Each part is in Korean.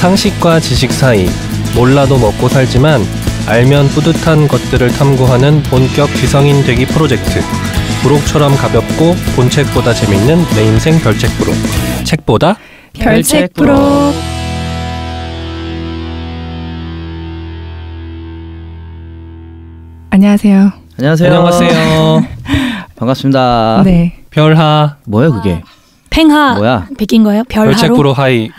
상식과 지식 사이, 몰라도 먹고 살지만 알면 뿌듯한 것들을 탐구하는 본격 지성인 되기 프로젝트. 부록처럼 가볍고 본책보다 재밌는 내 인생 별책 부록. 책보다 별책 부록. 안녕하세요. 안녕하세요. 반갑습니다. 네. 별하. 뭐야 그게? 팽하. 뭐야? 베낀 거예요? 별하로? 별책 부록 하이.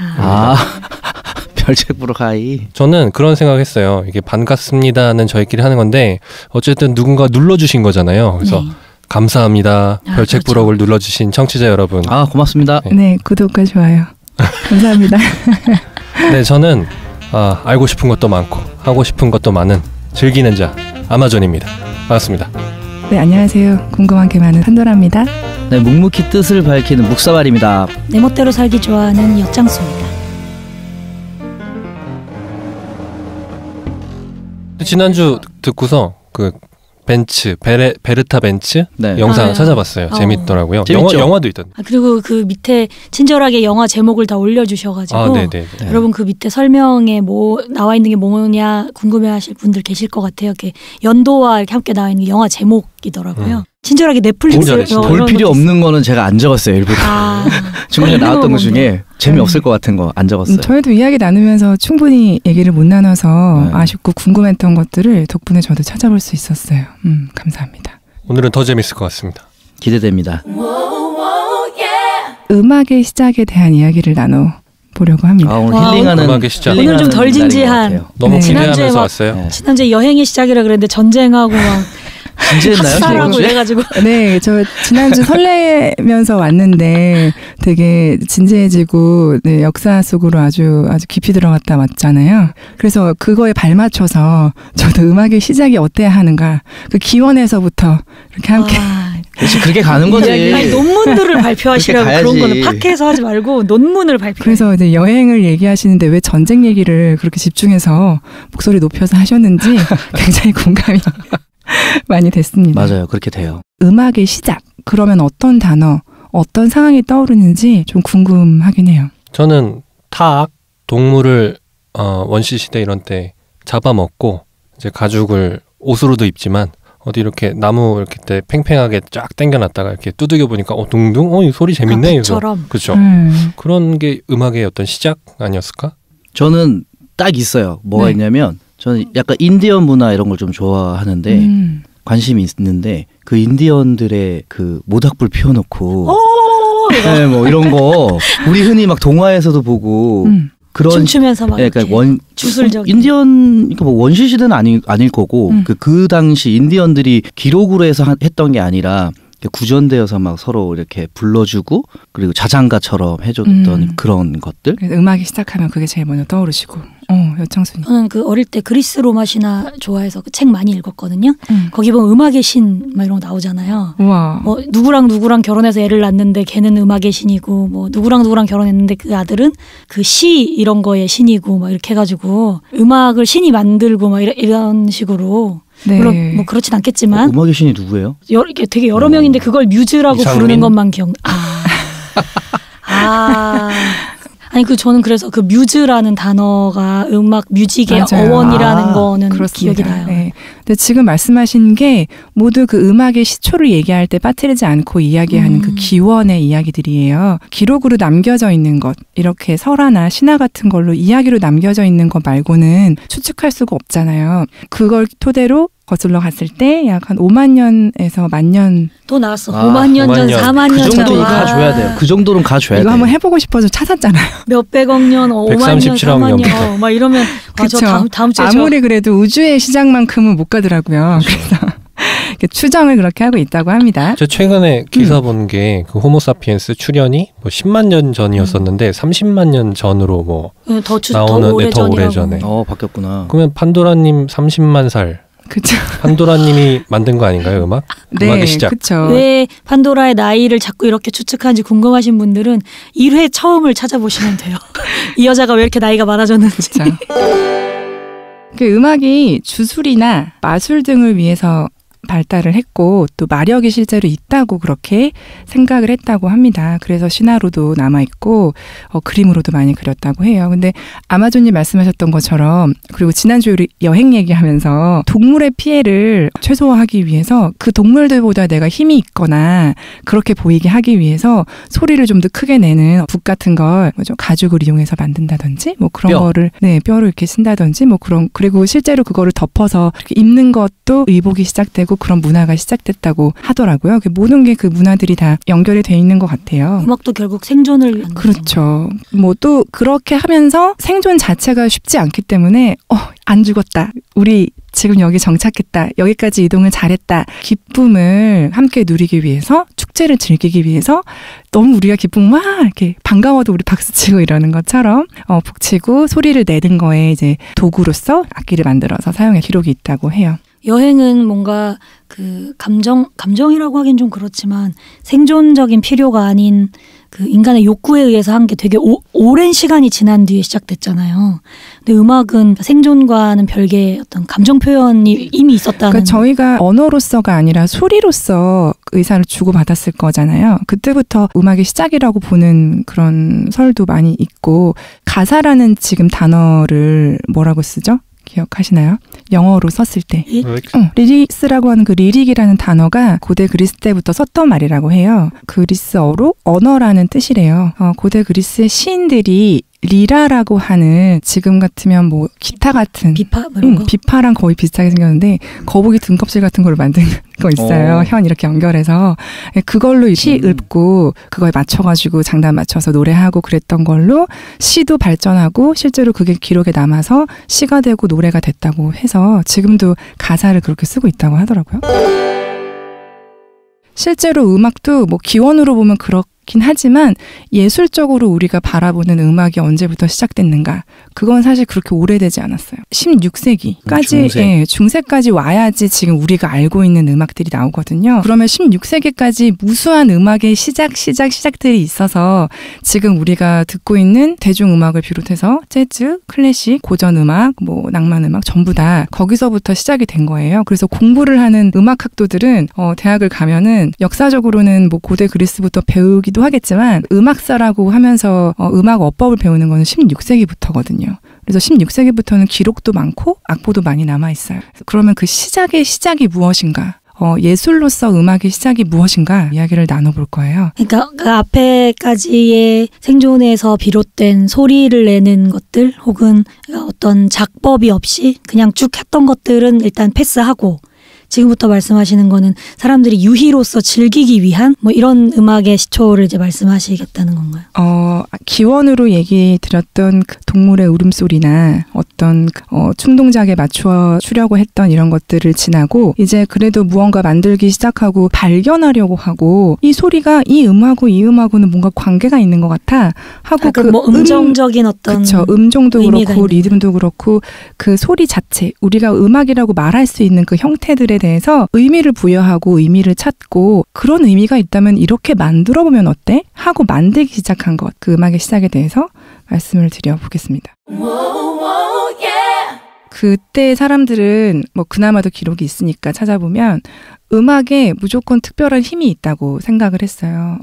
별책 부록 하이. 저는 그런 생각했어요. 이게 반갑습니다는 저희끼리 하는 건데 어쨌든 누군가 눌러주신 거잖아요. 그래서 네. 감사합니다. 별책 그렇죠. 부록을 눌러주신 청취자 여러분. 고맙습니다. 네, 구독과 좋아요. 감사합니다. 네, 저는 알고 싶은 것도 많고 하고 싶은 것도 많은 즐기는 자 아마존입니다. 반갑습니다. 네, 안녕하세요. 궁금한 게 많은 판도라입니다. 네, 묵묵히 뜻을 밝히는 묵사발입니다. 내 멋대로 살기 좋아하는 엿장수입니다. 지난주 듣고서 그 벤츠 베르타 벤츠 네. 영상 찾아봤어요. 재밌더라고요. 재밌죠? 영화도 있던데. 그리고 그 밑에 친절하게 영화 제목을 다 올려주셔가지고 네네. 여러분 그 밑에 설명에 뭐 나와 있는 게 뭐냐 궁금해하실 분들 계실 것 같아요. 이렇게 연도와 이렇게 함께 나와 있는 게 영화 제목이더라고요. 친절하게 넷플릭스 볼 필요 없는 거는 제가 안 적었어요. 일부러. 중간에 나왔던 것 중에 재미없을 것 같은 거 안 적었어요. 저희도 이야기 나누면서 충분히 얘기를 못 나눠서 아쉽고 궁금했던 것들을 덕분에 저도 찾아볼 수 있었어요. 감사합니다. 오늘은 더 재밌을 것 같습니다. 기대됩니다. 음악의 시작에 대한 이야기를 나눠보려고 합니다. 오늘 힐링하는 음악의 시작. 오늘 좀 덜 진지한. 너무 네. 기대하면서 왔어요. 네. 지난주에 여행의 시작이라 그랬는데 전쟁하고 막 진지했나요? 학살하고 이래가지고 네, 저 지난주 설레면서 왔는데 되게 진지해지고 네, 역사 속으로 아주 깊이 들어갔다 왔잖아요. 그래서 그거에 발맞춰서 저도 음악의 시작이 어때야 하는가 그 기원에서부터 이렇게 함께 그렇지, 그렇게 가는 거지. 아니, 논문들을 발표하시라고 그렇게 그런 가야지. 거는 팟캐에서 하지 말고 논문을 발표. 그래서 이제 여행을 얘기하시는데 왜 전쟁 얘기를 그렇게 집중해서 목소리 높여서 하셨는지 굉장히 공감이 많이 됐습니다. 맞아요. 그렇게 돼요. 음악의 시작. 그러면 어떤 단어, 어떤 상황이 떠오르는지 좀 궁금하긴 해요. 저는 닭, 동물을 원시 시대 이런 때 잡아먹고 이제 가죽을 옷으로도 입지만 어디 이렇게 나무 이렇게 때 팽팽하게 쫙 당겨놨다가 이렇게 두들겨 보니까 둥둥 이 소리 재밌네. 처럼. 그렇죠. 그런 게 음악의 어떤 시작 아니었을까? 저는 딱 있어요. 뭐가 네. 있냐면 저는 약간 인디언 문화 이런 걸 좀 좋아하는데 관심이 있는데 그 인디언들의 그 모닥불 피워놓고 네, 뭐 이런 거 우리 흔히 막 동화에서도 보고 그런 춤추면서 막 그러니까 주술적 인디언 그러니까 뭐 원시 시대는 아닐 거고 그 당시 인디언들이 기록으로 해서 했던 게 아니라 구전되어서 막 서로 이렇게 불러주고 그리고 자장가처럼 해줬던 그런 것들. 음악이 시작하면 그게 제일 먼저 떠오르시고. 여창순이. 저는 그 어릴 때 그리스 로마 신화 좋아해서 그 책 많이 읽었거든요. 거기 보면 음악의 신 막 이런 거 나오잖아요. 우와. 뭐 누구랑 결혼해서 애를 낳는데 걔는 음악의 신이고 뭐 누구랑 결혼했는데 그 아들은 그 시 이런 거의 신이고 막 이렇게 해가지고 음악을 신이 만들고 막 이런 식으로. 네. 물론 뭐 그렇진 않겠지만 음악의 신이 누구예요? 이게 되게 여러 명인데 그걸 뮤즈라고 이상민? 부르는 것만 아니 저는 그래서 그 뮤즈라는 단어가 음악 뮤직의 맞아요. 어원이라는 거는 그렇습니다. 기억이 나요. 네. 근데 지금 말씀하신 게 모두 그 음악의 시초를 얘기할 때 빠뜨리지 않고 이야기하는 그 기원의 이야기들이에요. 기록으로 남겨져 있는 것, 이렇게 설화나 신화 같은 걸로 이야기로 남겨져 있는 것 말고는 추측할 수가 없잖아요. 그걸 토대로 거슬러 갔을 때 약 한 5만 년에서 1만 년. 또 나왔어. 5만 년 전, 4만 년 전. 그 정도는 가줘야 돼요. 그 정도는 가줘야 돼요. 이거 한번 해보고 싶어서 찾았잖아요. 몇백억 년, 5만 년, 4만 년 막 이러면 그쵸. 저 다음 주에 아무리 그래도 우주의 시작만큼은 못 가더라고요. 그래서 추정을 그렇게 하고 있다고 합니다. 저 최근에 기사 본 게 그 호모사피엔스 출현이 뭐 10만 년 전이었었는데 30만 년 전으로 뭐 나오는 더 오래전에. 바뀌었구나. 그러면 판도라님 30만 살. 그쵸. 판도라님이 만든 거 아닌가요, 음악? 네, 음악의 시작. 그쵸. 왜 판도라의 나이를 자꾸 이렇게 추측하는지 궁금하신 분들은 1회 처음을 찾아보시면 돼요. 이 여자가 왜 이렇게 나이가 많아졌는지. 그 음악이 주술이나 마술 등을 위해서 발달을 했고 또 마력이 실제로 있다고 그렇게 생각을 했다고 합니다. 그래서 신화로도 남아있고 그림으로도 많이 그렸다고 해요. 근데 아마존님 말씀하셨던 것처럼 그리고 지난주에 우리 여행 얘기하면서 동물의 피해를 최소화하기 위해서 그 동물들보다 내가 힘이 있거나 그렇게 보이게 하기 위해서 소리를 좀 더 크게 내는 북 같은 걸 뭐죠? 가죽을 이용해서 만든다든지 뭐 그런 거를 뼈를 이렇게 쓴다든지 뭐 그런 그리고 실제로 그거를 덮어서 이렇게 입는 것도 의복이 시작되고 그런 문화가 시작됐다고 하더라고요. 모든 게 그 문화들이 다 연결이 돼 있는 것 같아요. 음악도 결국 생존을 위한 그렇죠. 뭐 또 그렇게 하면서 생존 자체가 쉽지 않기 때문에 안 죽었다. 우리 지금 여기 정착했다. 여기까지 이동을 잘했다. 기쁨을 함께 누리기 위해서 축제를 즐기기 위해서 너무 우리가 기쁨 막 이렇게 반가워도 우리 박수치고 이러는 것처럼 북치고 소리를 내는 거에 이제 도구로서 악기를 만들어서 사용해 기록이 있다고 해요. 여행은 뭔가 그 감정이라고 하긴 좀 그렇지만 생존적인 필요가 아닌 그 인간의 욕구에 의해서 한 게 되게 오랜 시간이 지난 뒤에 시작됐잖아요. 근데 음악은 생존과는 별개의 어떤 감정 표현이 이미 있었다는. 그러니까 저희가 언어로서가 아니라 소리로서 의사를 주고받았을 거잖아요. 그때부터 음악의 시작이라고 보는 그런 설도 많이 있고 가사라는 지금 단어를 뭐라고 쓰죠? 기억하시나요? 영어로 썼을 때 리릭스라고 하는 그 리릭이라는 단어가 고대 그리스 때부터 썼던 말이라고 해요. 그리스어로 언어라는 뜻이래요. 고대 그리스의 시인들이 리라라고 하는 지금 같으면 뭐 기타 같은 비파랑 거의 비슷하게 생겼는데 거북이 등껍질 같은 걸 만든 거 있어요. 현 이렇게 연결해서 그걸로 시 읊고 그거에 맞춰가지고 장단 맞춰서 노래하고 그랬던 걸로 시도 발전하고 실제로 그게 기록에 남아서 시가 되고 노래가 됐다고 해서 지금도 가사를 그렇게 쓰고 있다고 하더라고요. 실제로 음악도 뭐 기원으로 보면 그렇긴 하지만 예술적으로 우리가 바라보는 음악이 언제부터 시작됐는가? 그건 사실 그렇게 오래되지 않았어요. 16세기까지 중세까지 와야지 지금 우리가 알고 있는 음악들이 나오거든요. 그러면 16세기까지 무수한 음악의 시작들이 있어서 지금 우리가 듣고 있는 대중음악을 비롯해서 재즈, 클래식, 고전음악, 뭐 낭만음악 전부 다 거기서부터 시작이 된 거예요. 그래서 공부를 하는 음악학도들은 대학을 가면은 역사적으로는 뭐 고대 그리스부터 배우기도 하겠지만 음악사라고 하면서 음악 어법을 배우는 거는 16세기부터거든요. 그래서 16세기부터는 기록도 많고 악보도 많이 남아있어요. 그러면 그 시작이 무엇인가? 예술로서 음악의 시작이 무엇인가 이야기를 나눠볼 거예요. 그러니까 그 앞에까지의 생존에서 비롯된 소리를 내는 것들 혹은 어떤 작법이 없이 그냥 쭉 했던 것들은 일단 패스하고 지금부터 말씀하시는 거는 사람들이 유희로서 즐기기 위한 뭐 이런 음악의 시초를 이제 말씀하시겠다는 건가요? 기원으로 얘기 드렸던 그 동물의 울음소리나 어떤 충동작에 맞춰 추려고 했던 이런 것들을 지나고 이제 그래도 무언가 만들기 시작하고 발견하려고 하고 이 소리가 이 음하고는 뭔가 관계가 있는 것 같아 하고 그 뭐 음정적인 어떤 그쵸, 음정도 그렇고 리듬도 그렇고 그 소리 자체 우리가 음악이라고 말할 수 있는 그 형태들에 대해서 의미를 부여하고 의미를 찾고 그런 의미가 있다면 이렇게 만들어 보면 어때? 하고 만들기 시작한 것 그 음악의 시작에 대해서 말씀을 드려보겠습니다. 그때 사람들은 뭐 그나마도 기록이 있으니까 찾아보면 음악에 무조건 특별한 힘이 있다고 생각을 했어요.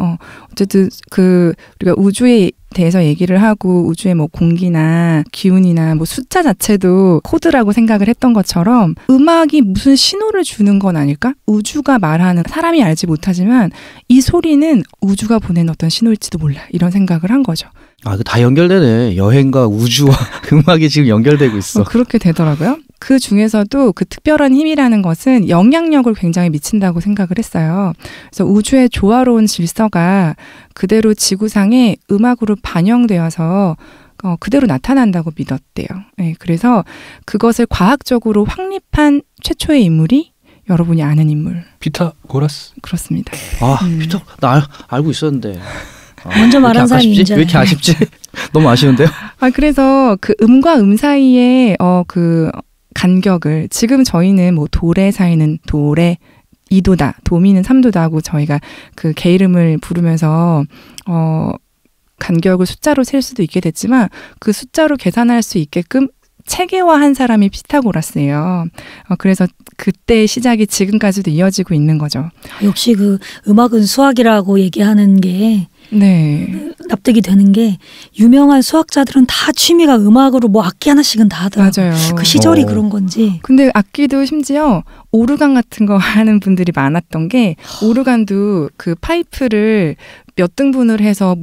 어쨌든 우리가 우주에 대해서 얘기를 하고 우주의 뭐 공기나 기운이나 뭐 숫자 자체도 코드라고 생각을 했던 것처럼 음악이 무슨 신호를 주는 건 아닐까? 우주가 말하는 사람이 알지 못하지만 이 소리는 우주가 보낸 어떤 신호일지도 몰라. 이런 생각을 한 거죠. 아, 그 다 연결되네. 여행과 우주와 음악이 지금 연결되고 있어. 그렇게 되더라고요. 그 중에서도 그 특별한 힘이라는 것은 영향력을 굉장히 미친다고 생각을 했어요. 그래서 우주의 조화로운 질서가 그대로 지구상에 음악으로 반영되어서 그대로 나타난다고 믿었대요. 네, 그래서 그것을 과학적으로 확립한 최초의 인물이 여러분이 아는 인물. 피타고라스? 그렇습니다. 나 알고 있었는데. 먼저 말한 사람이 인정. 왜 이렇게 아쉽지? 너무 아쉬운데요? 그래서 그 음과 음 사이에 그 간격을 지금 저희는 뭐 도레 사이는 도레 2도다, 도미는 3도다 하고 저희가 그 개 이름을 부르면서 간격을 숫자로 셀 수도 있게 됐지만 그 숫자로 계산할 수 있게끔 체계화한 사람이 피타고라스예요. 그래서 그때 시작이 지금까지도 이어지고 있는 거죠. 역시 그 음악은 수학이라고 얘기하는 게 네. 납득이 되는 게 유명한 수학자들은 다 취미가 음악으로 뭐 악기 하나씩은 다 하더라고요. 맞아요. 그 시절이 그런 건지. 근데 악기도 심지어 오르간 같은 거 하는 분들이 많았던 게 오르간도 그 파이프를 몇 등분을 해서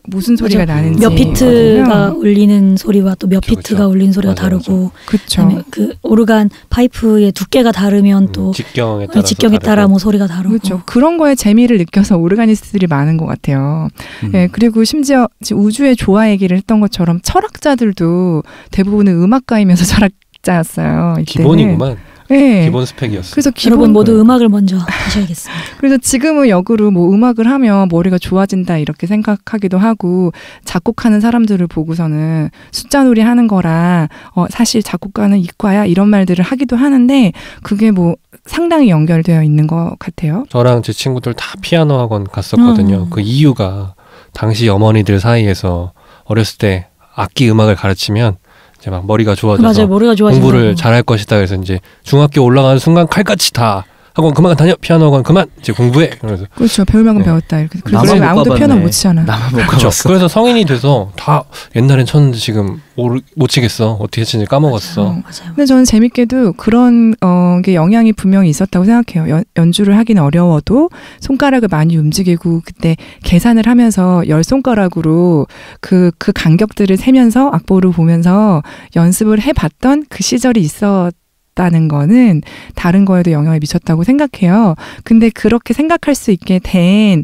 무슨 소리가 맞아. 나는지 몇 비트가 거든요. 울리는 소리와 또 몇 그쵸, 비트가 그쵸. 울리는 소리가 맞아, 다르고 그렇죠. 그다음에 그 오르간 파이프의 두께가 다르면 또 직경에 따라서 직경에 따라 다르고. 뭐 소리가 다르고 그렇죠. 그런 거에 재미를 느껴서 오르가니스트들이 많은 것 같아요. 예, 그리고 심지어 지금 우주의 조화 얘기를 했던 것처럼 철학자들도 대부분은 음악가이면서 철학자였어요. 이때는. 기본이구만. 네. 기본 스펙이었어. 그래서 여러분 모두 거예요. 음악을 먼저 하셔야겠습니다. 그래서 지금은 역으로 뭐 음악을 하면 머리가 좋아진다 이렇게 생각하기도 하고 작곡하는 사람들을 보고서는 숫자놀이 하는 거라 사실 작곡가는 이과야 이런 말들을 하기도 하는데 그게 뭐 상당히 연결되어 있는 것 같아요. 저랑 제 친구들 다 피아노 학원 갔었거든요. 그 이유가 당시 어머니들 사이에서 어렸을 때 악기 음악을 가르치면 이제 막 머리가 좋아져서 맞아요. 머리가 좋아진다고. 공부를 잘할 것이다. 그래서 이제 중학교 올라가는 순간 칼같이 다 학원 그만 다녀, 피아노 학원 그만, 이제 공부해. 그래서 그렇죠. 배울 만큼 네. 배웠다. 이렇게. 나만 그래서 못 아무도 가봤네. 피아노 못 치잖아. 나만 못 그렇죠. 가봤어. 그래서 성인이 돼서 다 옛날엔 쳤는데 지금 못 치겠어. 어떻게 치는지 까먹었어. 맞아요. 근데 저는 재밌게도 그런 게 영향이 분명히 있었다고 생각해요. 연주를 하기는 어려워도 손가락을 많이 움직이고 그때 계산을 하면서 10손가락으로 그 간격들을 세면서 악보를 보면서 연습을 해봤던 그 시절이 있었다는 거는 다른 거에도 영향을 미쳤다고 생각해요. 근데 그렇게 생각할 수 있게 된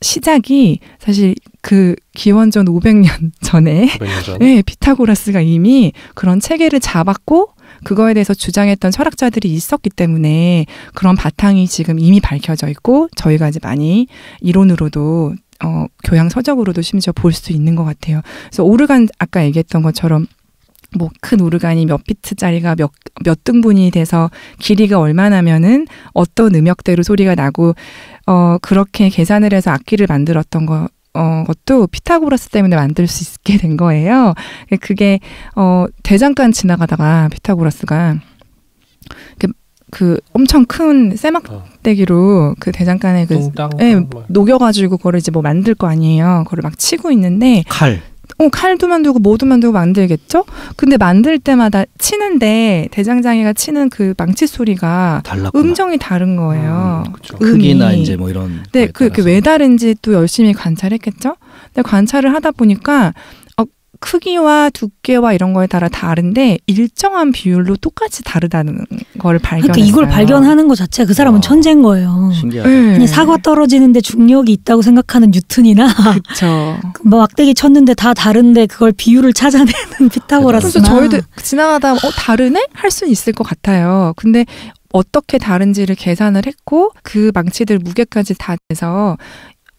시작이 사실 그 기원전 500년 전에 500년 전. 네, 피타고라스가 이미 그런 체계를 잡았고 그거에 대해서 주장했던 철학자들이 있었기 때문에 그런 바탕이 지금 이미 밝혀져 있고 저희가 이제 많이 이론으로도 교양 서적으로도 심지어 볼 수 있는 것 같아요. 그래서 오르간 아까 얘기했던 것처럼 뭐 큰 오르간이 몇 비트짜리가 몇 등분이 돼서 길이가 얼마나면은 어떤 음역대로 소리가 나고 그렇게 계산을 해서 악기를 만들었던 것도 피타고라스 때문에 만들 수 있게 된 거예요. 그게 대장간 지나가다가 피타고라스가 그 엄청 큰 쇠막대기로 그 대장간에 뚱땅. 녹여가지고 그걸 이제 뭐 만들 거 아니에요. 그걸 막 치고 있는데 칼. 칼도 만들고 뭐도 만들고 만들겠죠? 근데 만들 때마다 치는데 대장장이가 치는 그 망치 소리가 달랐구나. 음정이 다른 거예요. 그쵸. 크기나 음이. 이제 뭐 이런. 네, 거에 그게 따라서. 왜 다른지 또 열심히 관찰했겠죠? 근데 관찰을 하다 보니까 크기와 두께와 이런 거에 따라 다른데 일정한 비율로 똑같이 다르다는 걸 발견했어요. 그러니까 이걸 발견하는 것 자체가 그 사람은 천재인 거예요. 신기하다. 네. 아니, 사과 떨어지는데 중력이 있다고 생각하는 뉴턴이나 그렇죠. 뭐 막대기 쳤는데 다 다른데 그걸 비율을 찾아내는 피타고라스나 그래서 저희도 지나가다 다르네? 할 수는 있을 것 같아요. 근데 어떻게 다른지를 계산을 했고 그 망치들 무게까지 다 돼서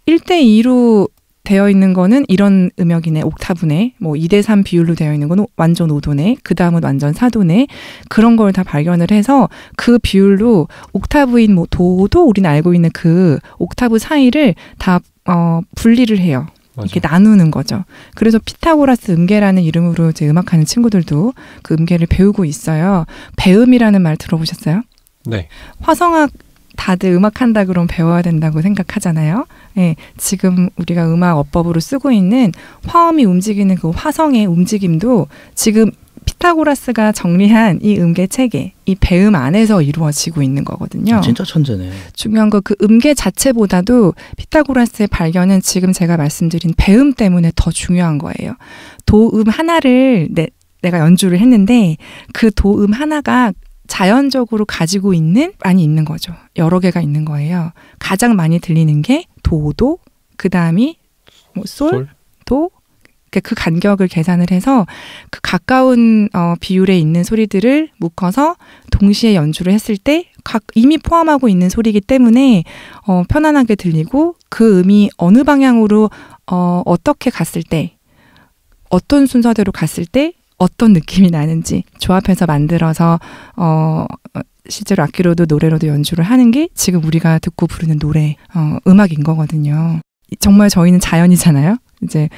1대2로 되어 있는 거는 이런 음역이네, 옥타브네, 뭐 2대3 비율로 되어 있는 거는 완전 5도네, 그 다음은 완전 4도네, 그런 걸 다 발견을 해서 그 비율로 옥타브인 뭐 도도 우리는 알고 있는 그 옥타브 사이를 다 분리를 해요. 이렇게 나누는 거죠. 그래서 피타고라스 음계라는 이름으로 이제 음악하는 친구들도 그 음계를 배우고 있어요. 배음이라는 말 들어보셨어요? 네. 화성학 다들 음악한다 그러면 배워야 된다고 생각하잖아요. 네, 지금 우리가 음악 어법으로 쓰고 있는 화음이 움직이는 그 화성의 움직임도 지금 피타고라스가 정리한 이 음계 체계, 이 배음 안에서 이루어지고 있는 거거든요. 진짜 천재네. 중요한 거 그 음계 자체보다도 피타고라스의 발견은 지금 제가 말씀드린 배음 때문에 더 중요한 거예요. 도음 하나를 내가 연주를 했는데 그 도음 하나가 자연적으로 가지고 많이 있는 거죠. 여러 개가 있는 거예요. 가장 많이 들리는 게 도도, 그 다음이 뭐 솔, 도, 그 간격을 계산을 해서 그 가까운 비율에 있는 소리들을 묶어서 동시에 연주를 했을 때 이미 포함하고 있는 소리이기 때문에 편안하게 들리고 그 음이 어느 방향으로 어떻게 갔을 때 어떤 순서대로 갔을 때 어떤 느낌이 나는지 조합해서 만들어서 실제로 악기로도 노래로도 연주를 하는 게 지금 우리가 듣고 부르는 노래 음악인 거거든요. 정말 저희는 자연이잖아요. 이제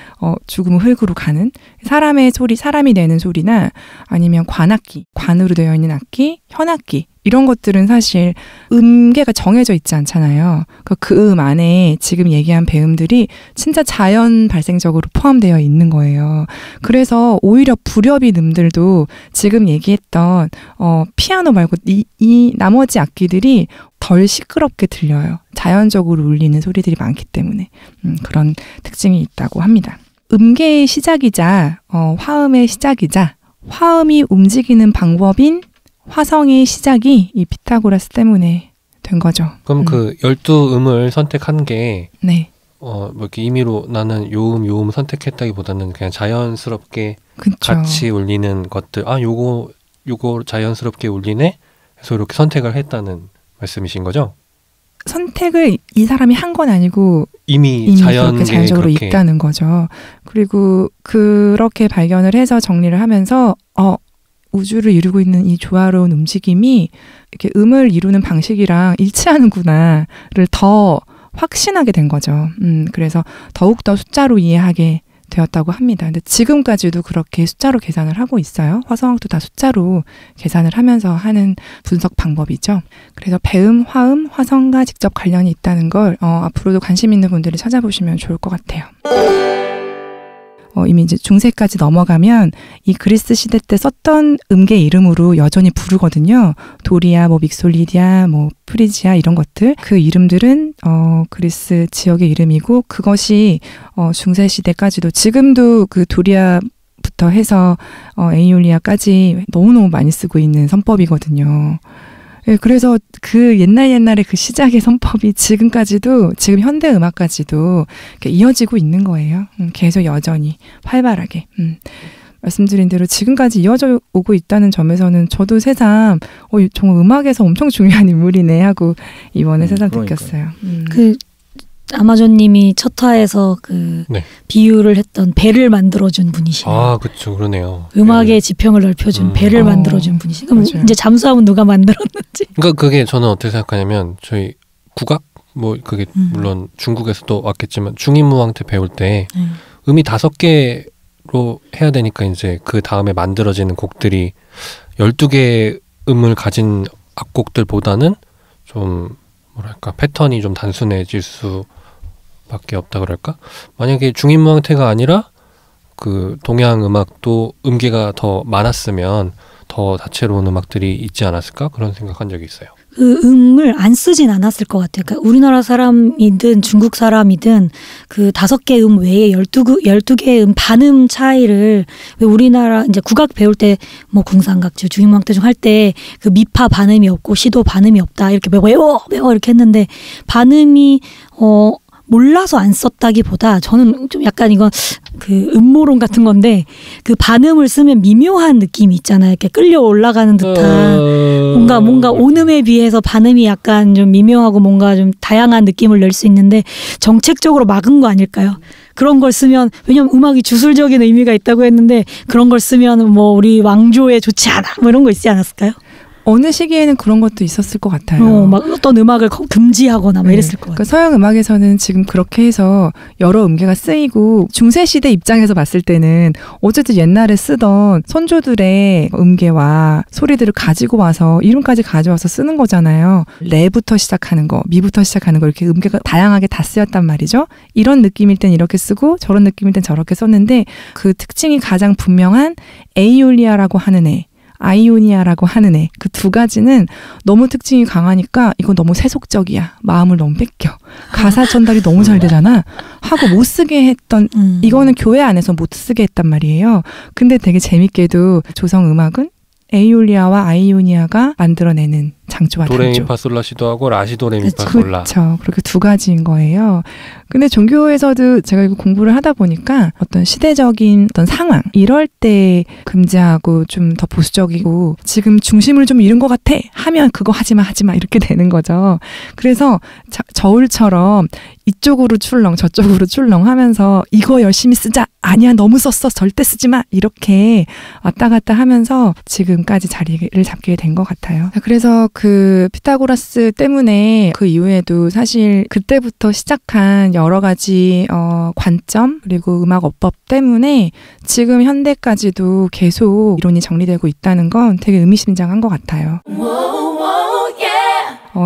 죽음은 흙으로 가는 사람의 소리, 사람이 내는 소리나 아니면 관악기, 관으로 되어 있는 악기, 현악기 이런 것들은 사실 음계가 정해져 있지 않잖아요. 그 안에 지금 얘기한 배음들이 진짜 자연 발생적으로 포함되어 있는 거예요. 그래서 오히려 불협이 음들도 지금 얘기했던 피아노 말고 이 나머지 악기들이 덜 시끄럽게 들려요. 자연적으로 울리는 소리들이 많기 때문에 그런 특징이 있다고 합니다. 음계의 시작이자 화음의 시작이자 화음이 움직이는 방법인 화성의 시작이 이 피타고라스 때문에 된 거죠. 그럼 그 12음을 선택한 게 네. 뭐 이렇게 임의로 나는 요음 선택했다기보다는 그냥 자연스럽게 그쵸. 같이 울리는 것들 요거 자연스럽게 울리네 해서 이렇게 선택을 했다는 말씀이신 거죠? 선택을 이 사람이 한 건 아니고 이미 그렇게 자연적으로 있다는 거죠. 그리고 그렇게 발견을 해서 정리를 하면서 우주를 이루고 있는 이 조화로운 움직임이 이렇게 음을 이루는 방식이랑 일치하는구나를 더 확신하게 된 거죠. 그래서 더욱더 숫자로 이해하게 되었다고 합니다. 근데 지금까지도 그렇게 숫자로 계산을 하고 있어요. 화성학도 다 숫자로 계산을 하면서 하는 분석 방법이죠. 그래서 배음, 화음, 화성과 직접 관련이 있다는 걸 앞으로도 관심 있는 분들이 찾아보시면 좋을 것 같아요. 이미 이제 중세까지 넘어가면 이 그리스 시대 때 썼던 음계 이름으로 여전히 부르거든요. 도리아, 믹솔리디아, 프리지아 이런 것들. 그 이름들은 그리스 지역의 이름이고 그것이 중세 시대까지도 지금도 그 도리아부터 해서 에이올리아까지 너무너무 많이 쓰고 있는 선법이거든요. 네, 그래서 그 옛날에 그 시작의 선법이 지금까지도, 지금 현대 음악까지도 이렇게 이어지고 있는 거예요. 계속 여전히 활발하게. 말씀드린 대로 지금까지 이어져 오고 있다는 점에서는 저도 새삼 정말 음악에서 엄청 중요한 인물이네 하고 이번에 새삼 느꼈어요. 그 아마존님이 첫 화에서 네. 비유를 했던 배를 만들어준 분이시네요. 그렇죠, 그러네요. 음악의 지평을 넓혀준 배를 만들어준 분이시. 그럼 맞아요. 이제 잠수함은 누가 만들었는지. 그러니까 그게 저는 어떻게 생각하냐면 저희 국악 그게 물론 중국에서도 왔겠지만 중인무왕 때 배울 때 음이 5개로 해야 되니까 이제 그 다음에 만들어지는 곡들이 12개의 음을 가진 악곡들보다는 좀 뭐랄까 패턴이 좀 단순해질 수밖에 없다 그럴까? 만약에 중인무왕태가 아니라 그 동양 음악도 음계가 더 많았으면 더 다채로운 음악들이 있지 않았을까? 그런 생각한 적이 있어요. 그 음을 안 쓰진 않았을 것 같아요. 그러니까 우리나라 사람이든 중국 사람이든 그 5개 음 외에 12개의 음 반음 차이를 왜 우리나라 이제 국악 배울 때 궁상각주, 중인무왕태 할 때 그 미파 반음이 없고 시도 반음이 없다 이렇게 외워 이렇게 했는데 반음이 몰라서 안 썼다기보다 저는 좀 약간 이건 그 음모론 같은 건데 그 반음을 쓰면 미묘한 느낌이 있잖아요. 이렇게 끌려 올라가는 듯한 뭔가 온음에 비해서 반음이 약간 좀 미묘하고 뭔가 좀 다양한 느낌을 낼 수 있는데 정책적으로 막은 거 아닐까요? 그런 걸 쓰면 왜냐면 음악이 주술적인 의미가 있다고 했는데 그런 걸 쓰면 우리 왕조에 좋지 않아 이런 거 있지 않았을까요? 어느 시기에는 그런 것도 있었을 것 같아요. 막 어떤 음악을 금지하거나 막 이랬을 것 같아요. 서양 음악에서는 지금 그렇게 해서 여러 음계가 쓰이고 중세 시대 입장에서 봤을 때는 어쨌든 옛날에 쓰던 선조들의 음계와 소리들을 가지고 와서 이름까지 가져와서 쓰는 거잖아요. 레부터 시작하는 거, 미부터 시작하는 거 이렇게 음계가 다양하게 다 쓰였단 말이죠. 이런 느낌일 땐 이렇게 쓰고 저런 느낌일 땐 저렇게 썼는데 그 특징이 가장 분명한 에이올리아라고 하는 애, 아이오니아라고 하는 애, 그 두 가지는 너무 특징이 강하니까 이건 너무 세속적이야. 마음을 너무 뺏겨. 가사 전달이 너무 잘 되잖아. 하고 못 쓰게 했던, 이거는 교회 안에서 못 쓰게 했단 말이에요. 근데 되게 재밌게도 조성 음악은 에이올리아와 아이오니아가 만들어내는 장조와 단조. 도레미파솔라시도 하고 라시도레미파솔라. 그렇죠. 그렇게 두 가지인 거예요. 근데 종교에서도 제가 이거 공부를 하다 보니까 어떤 시대적인 어떤 상황 이럴 때 금지하고 좀 더 보수적이고 지금 중심을 좀 잃은 것 같아 하면 그거 하지마 이렇게 되는 거죠. 그래서 저울처럼 이쪽으로 출렁 저쪽으로 출렁 하면서 이거 열심히 쓰자 아니야 너무 썼어 절대 쓰지 마 이렇게 왔다 갔다 하면서 지금까지 자리를 잡게 된 것 같아요. 그래서 그 피타고라스 때문에 그 이후에도 사실 그때부터 시작한 여러 가지 관점 그리고 음악 어법 때문에 지금 현대까지도 계속 이론이 정리되고 있다는 건 되게 의미심장한 것 같아요.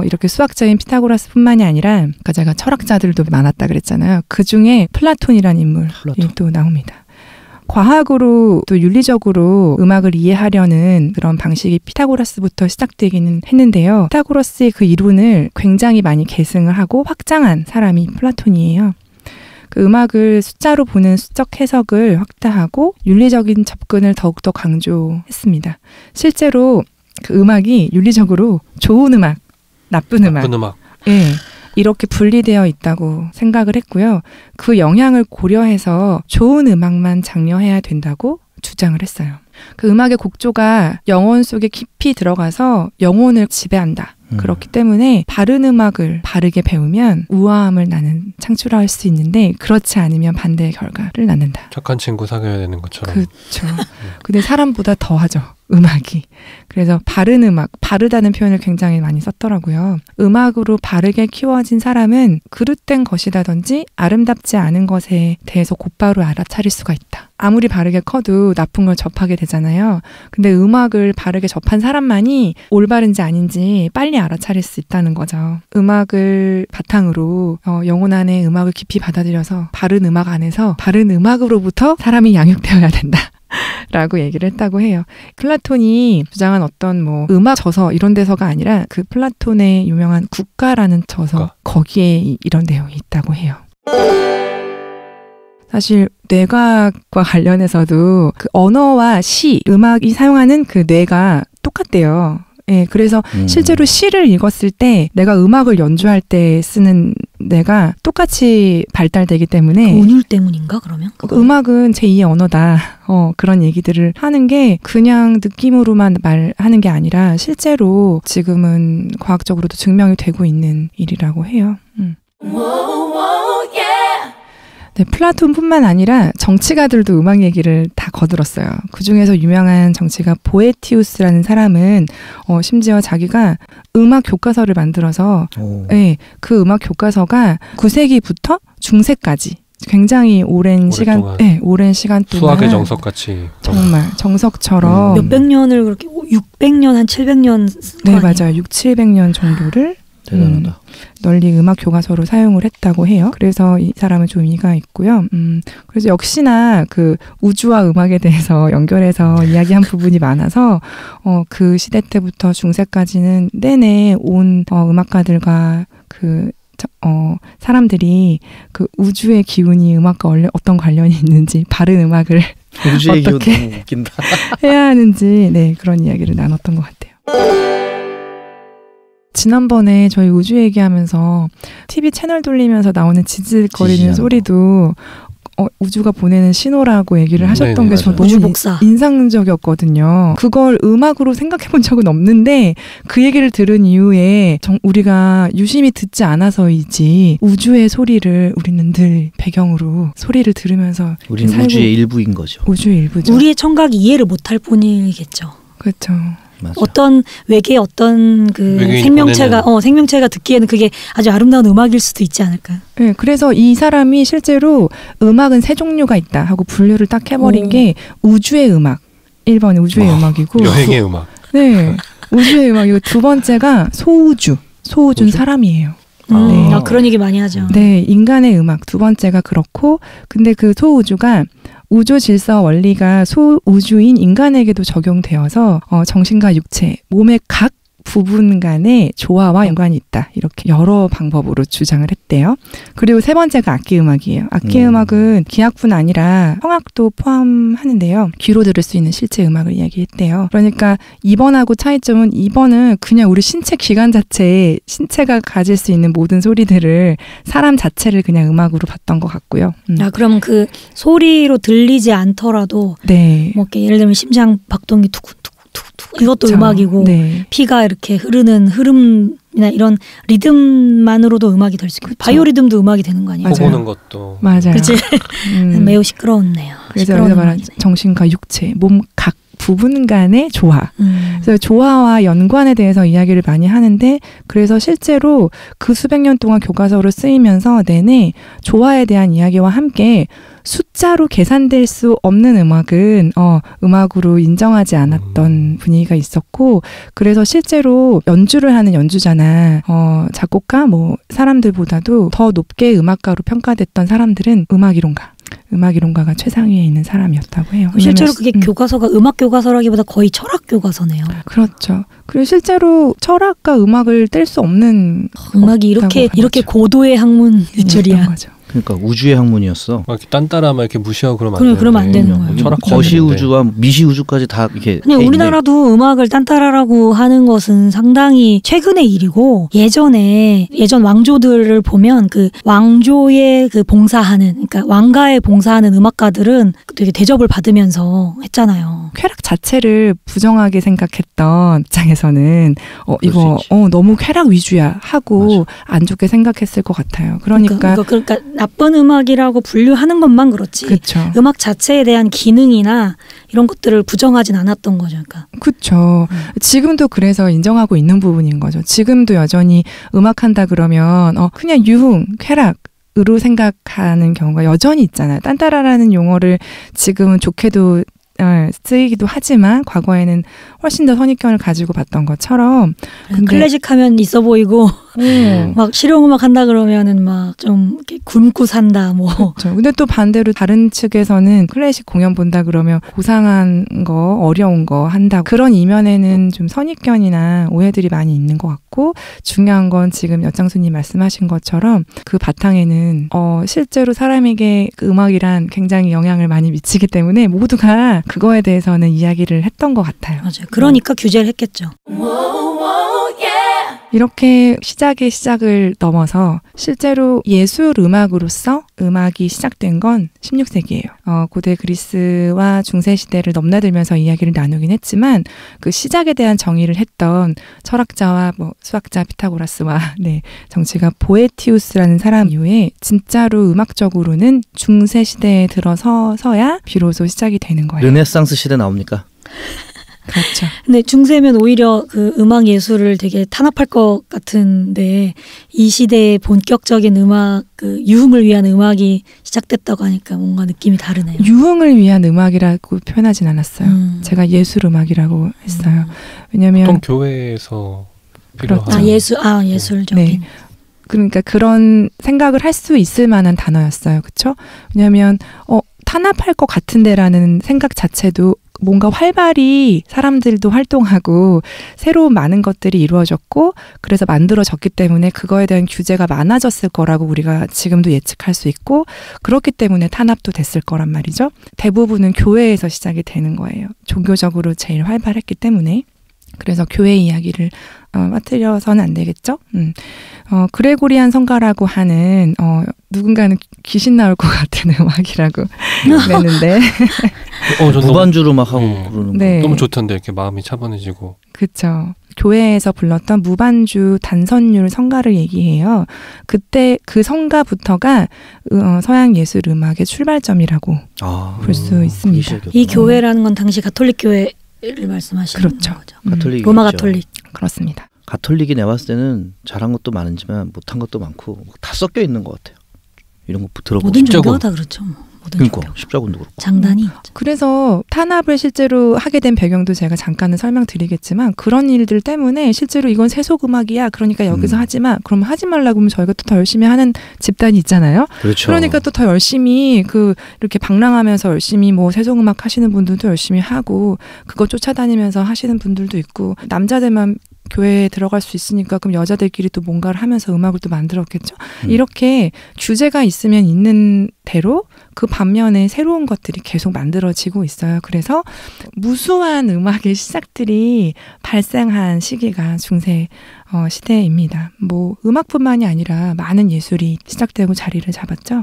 이렇게 수학자인 피타고라스뿐만이 아니라 제가 철학자들도 많았다 그랬잖아요. 그중에 플라톤이라는 인물이 또 나옵니다. 과학으로 또 윤리적으로 음악을 이해하려는 그런 방식이 피타고라스부터 시작되기는 했는데요. 피타고라스의 그 이론을 굉장히 많이 계승을 하고 확장한 사람이 플라톤이에요. 그 음악을 숫자로 보는 수적 해석을 확대하고 윤리적인 접근을 더욱더 강조했습니다. 실제로 그 음악이 윤리적으로 좋은 음악, 나쁜 음악. 예. 이렇게 분리되어 있다고 생각을 했고요. 그 영향을 고려해서 좋은 음악만 장려해야 된다고 주장을 했어요. 그 음악의 곡조가 영혼 속에 깊이 들어가서 영혼을 지배한다. 그렇기 때문에 바른 음악을 바르게 배우면 우아함을 나는 창출할 수 있는데 그렇지 않으면 반대의 결과를 낳는다. 착한 친구 사귀어야 되는 것처럼. 그렇죠. 근데 사람보다 더하죠. 음악이. 그래서 바른 음악, 바르다는 표현을 굉장히 많이 썼더라고요. 음악으로 바르게 키워진 사람은 그릇된 것이라든지 아름답지 않은 것에 대해서 곧바로 알아차릴 수가 있다. 아무리 바르게 커도 나쁜 걸 접하게 되잖아요. 근데 음악을 바르게 접한 사람만이 올바른지 아닌지 빨리 알아차릴 수 있다는 거죠. 음악을 바탕으로 영혼 안에 음악을 깊이 받아들여서 바른 음악 안에서 바른 음악으로부터 사람이 양육되어야 된다. 라고 얘기를 했다고 해요. 플라톤이 주장한 어떤 뭐 음악 저서 이런 데서가 아니라 그 플라톤의 유명한 국가라는 저서 거기에 이런 내용이 있다고 해요. 사실 뇌과학과 관련해서도 그 언어와 시, 음악이 사용하는 그 뇌가 똑같대요. 예, 그래서 실제로 시를 읽었을 때 내가 음악을 연주할 때 쓰는 뇌가 똑같이 발달되기 때문에 그 운율 때문인가 그러면? 음악은 제2의 언어다. 그런 얘기들을 하는 게 그냥 느낌으로만 말하는 게 아니라 실제로 지금은 과학적으로도 증명이 되고 있는 일이라고 해요. 네, 플라톤뿐만 아니라 정치가들도 음악 얘기를 다 거들었어요. 그중에서 유명한 정치가 보에티우스라는 사람은 심지어 자기가 음악 교과서를 만들어서 네, 그 음악 교과서가 9세기부터 중세까지 굉장히 오랜 시간 동안 수학의 정석같이 정말 정석처럼 몇백 년을 그렇게 600년 한 700년 네, 맞아요. 600-700년 정도를 대단하다. 널리 음악 교과서로 사용을 했다고 해요. 그래서 이 사람은 좀 의미가 있고요. 그래서 역시나 그 우주와 음악에 대해서 연결해서 이야기한 부분이 많아서 그 시대 때부터 중세까지는 내내 온 음악가들과 그 사람들이 그 우주의 기운이 음악과 어떤 관련이 있는지 바른 음악을 우주의 기운 어떻게 너무 웃긴다. 해야 하는지 그런 이야기를 나눴던 것 같아요. 지난번에 저희 우주 얘기하면서 TV 채널 돌리면서 나오는 지직거리는 소리도 우주가 보내는 신호라고 얘기를 하셨던 게 저 너무 인상적이었거든요. 그걸 음악으로 생각해 본 적은 없는데 그 얘기를 들은 이후에 우리가 유심히 듣지 않아서이지 우주의 소리를 우리는 늘 배경으로 소리를 들으면서 우리는 우주의 일부인 거죠. 우주의 일부죠. 우리의 청각이 이해를 못할 뿐이겠죠. 그렇죠. 맞아. 어떤 외계 어떤 그 생명체가 듣기에는 그게 아주 아름다운 음악일 수도 있지 않을까요? 네, 그래서 이 사람이 실제로 음악은 세 종류가 있다 하고 분류를 딱 해버린 게 우주의 음악, 1번 우주의 음악이고 여행의 음악. 네, 우주의 음악이고 두 번째가 소우주는 사람이에요. 네. 그런 얘기 많이 하죠. 네, 인간의 음악 두 번째가 그렇고 근데 그 소우주가 우주 질서 원리가 소우주인 인간에게도 적용되어서 정신과 육체, 몸의 각 부분 간의 조화와 연관이 있다. 이렇게 여러 방법으로 주장을 했대요. 그리고 세 번째가 악기음악이에요. 악기음악은 기악뿐 아니라 성악도 포함하는데요. 귀로 들을 수 있는 실제 음악을 이야기했대요. 그러니까 2번하고 차이점은 2번은 그냥 우리 신체 기관 자체에 신체가 가질 수 있는 모든 소리들을 사람 자체를 그냥 음악으로 봤던 것 같고요. 그럼 그 소리로 들리지 않더라도 뭐 이렇게 예를 들면 심장 박동이 툭툭툭툭 이것도 그렇죠. 음악이고 피가 이렇게 흐르는 흐름이나 이런 리듬만으로도 음악이 될 수 있고 바이오 리듬도 음악이 되는 거 아니에요? 보는 것도 맞아요. 그치? 매우 시끄러웠네요. 그래서 여기서 말한 정신과 육체, 몸 각 부분 간의 조화. 그래서 조화와 연관에 대해서 이야기를 많이 하는데 그래서 실제로 그 수백 년 동안 교과서로 쓰이면서 내내 조화에 대한 이야기와 함께 숫자로 계산될 수 없는 음악은 음악으로 인정하지 않았던 분위기가 있었고 그래서 실제로 연주를 하는 연주자나 작곡가 뭐 사람들보다도 더 높게 음악가로 평가됐던 사람들은 음악이론가가 최상위에 있는 사람이었다고 해요. 실제로 그게 교과서가 음악 교과서라기보다 거의 철학 교과서네요. 그렇죠. 그리고 실제로 철학과 음악을 뗄 수 없는 음악이 이렇게 고도의 학문일 줄이야. 거죠. 그러니까 우주의 학문이었어. 막 이렇게 딴따라 막 이렇게 무시하고 그러면 안 되는 거예요. 철학 거시 우주와 미시 우주까지 다 이렇게. 그냥 우리나라도 음악을 딴따라라고 하는 것은 상당히 최근의 일이고 예전 왕조들을 보면 그 왕조에 그 봉사하는 그러니까 왕가에 봉사하는 음악가들은 되게 대접을 받으면서 했잖아요. 쾌락 자체를 부정하게 생각했던 입장에서는 이거 너무 쾌락 위주야 하고 맞아. 안 좋게 생각했을 것 같아요. 그러니까 나쁜 음악이라고 분류하는 것만 그렇지. 그쵸. 음악 자체에 대한 기능이나 이런 것들을 부정하진 않았던 거죠. 그렇죠. 지금도 그래서 인정하고 있는 부분인 거죠. 지금도 여전히 음악한다 그러면 그냥 유흥, 쾌락으로 생각하는 경우가 여전히 있잖아요. 딴따라라는 용어를 지금은 좋게도 쓰이기도 하지만 과거에는 훨씬 더 선입견을 가지고 봤던 것처럼 클래식 하면 있어 보이고 막 실용음악 한다 그러면은 막 좀 굶고 산다 뭐. 그렇죠. 근데 또 반대로 다른 측에서는 클래식 공연 본다 그러면 고상한 거 어려운 거 한다 그런 이면에는 좀 선입견이나 오해들이 많이 있는 것 같고 중요한 건 지금 엿장수님 말씀하신 것처럼 그 바탕에는 실제로 사람에게 그 음악이란 굉장히 영향을 많이 미치기 때문에 모두가 그거에 대해서는 이야기를 했던 것 같아요. 맞아요. 그러니까 규제를 했겠죠. 이렇게 시작을 넘어서 실제로 예술 음악으로서 음악이 시작된 건 16세기예요. 고대 그리스와 중세 시대를 넘나들면서 이야기를 나누긴 했지만 그 시작에 대한 정의를 했던 철학자와 수학자 피타고라스와 정치가 보에티우스라는 사람 이후에 진짜로 음악적으로는 중세 시대에 들어서서야 비로소 시작이 되는 거예요. 르네상스 시대 나옵니까? 그렇죠. 근데 중세면 오히려 그 음악 예술을 되게 탄압할 것 같은데 이 시대의 본격적인 음악, 그 유흥을 위한 음악이 시작됐다고 하니까 뭔가 느낌이 다르네요. 유흥을 위한 음악이라고 표현하진 않았어요. 제가 예술 음악이라고 했어요. 왜냐하면 보통 교회에서 필요한 예술적인. 네. 그러니까 그런 생각을 할 수 있을 만한 단어였어요. 그렇죠? 왜냐하면 탄압할 것 같은데라는 생각 자체도 뭔가 활발히 사람들도 활동하고 새로운 많은 것들이 이루어졌고 그래서 만들어졌기 때문에 그거에 대한 규제가 많아졌을 거라고 우리가 지금도 예측할 수 있고 그렇기 때문에 탄압도 됐을 거란 말이죠. 대부분은 교회에서 시작이 되는 거예요. 종교적으로 제일 활발했기 때문에. 그래서 교회 이야기를 빠뜨려서는 안 되겠죠. 그레고리안 성가라고 하는 누군가는 귀신 나올 것 같은 음악이라고 그랬는데 무반주로 막 하고 그러는 네. 거 너무 좋던데 이렇게 마음이 차분해지고. 그렇죠. 교회에서 불렀던 무반주 단선율 성가를 얘기해요. 그때 그 성가부터가 서양 예술 음악의 출발점이라고 볼 수 있습니다. 이 교회라는 건 당시 가톨릭 교회를 말씀하시는 그렇죠. 거죠. 가톨릭 로마 가톨릭. 그렇습니다. 가톨릭이 내가 봤을 때는 잘한 것도 많지만 못한 것도 많고 다 섞여 있는 것 같아요. 이런 거 들어보고 모든 종교가 다 그렇죠. 그러니까 십자군도 그렇고. 장단이 있죠. 그래서 탄압을 실제로 하게 된 배경도 제가 잠깐은 설명드리겠지만 그런 일들 때문에 실제로 이건 세속음악이야. 그러니까 여기서 하지 마. 그럼 하지 말라고 하면 저희가 또 더 열심히 하는 집단이 있잖아요. 그렇죠. 그러니까 또 더 열심히 이렇게 방랑하면서 열심히 세속음악 하시는 분들도 열심히 하고 그거 쫓아다니면서 하시는 분들도 있고 남자들만 교회에 들어갈 수 있으니까 그럼 여자들끼리 또 뭔가를 하면서 음악을 또 만들었겠죠. 이렇게 규제가 있으면 있는 대로 그 반면에 새로운 것들이 계속 만들어지고 있어요. 그래서 무수한 음악의 시작들이 발생한 시기가 중세 시대입니다. 음악뿐만이 아니라 많은 예술이 시작되고 자리를 잡았죠.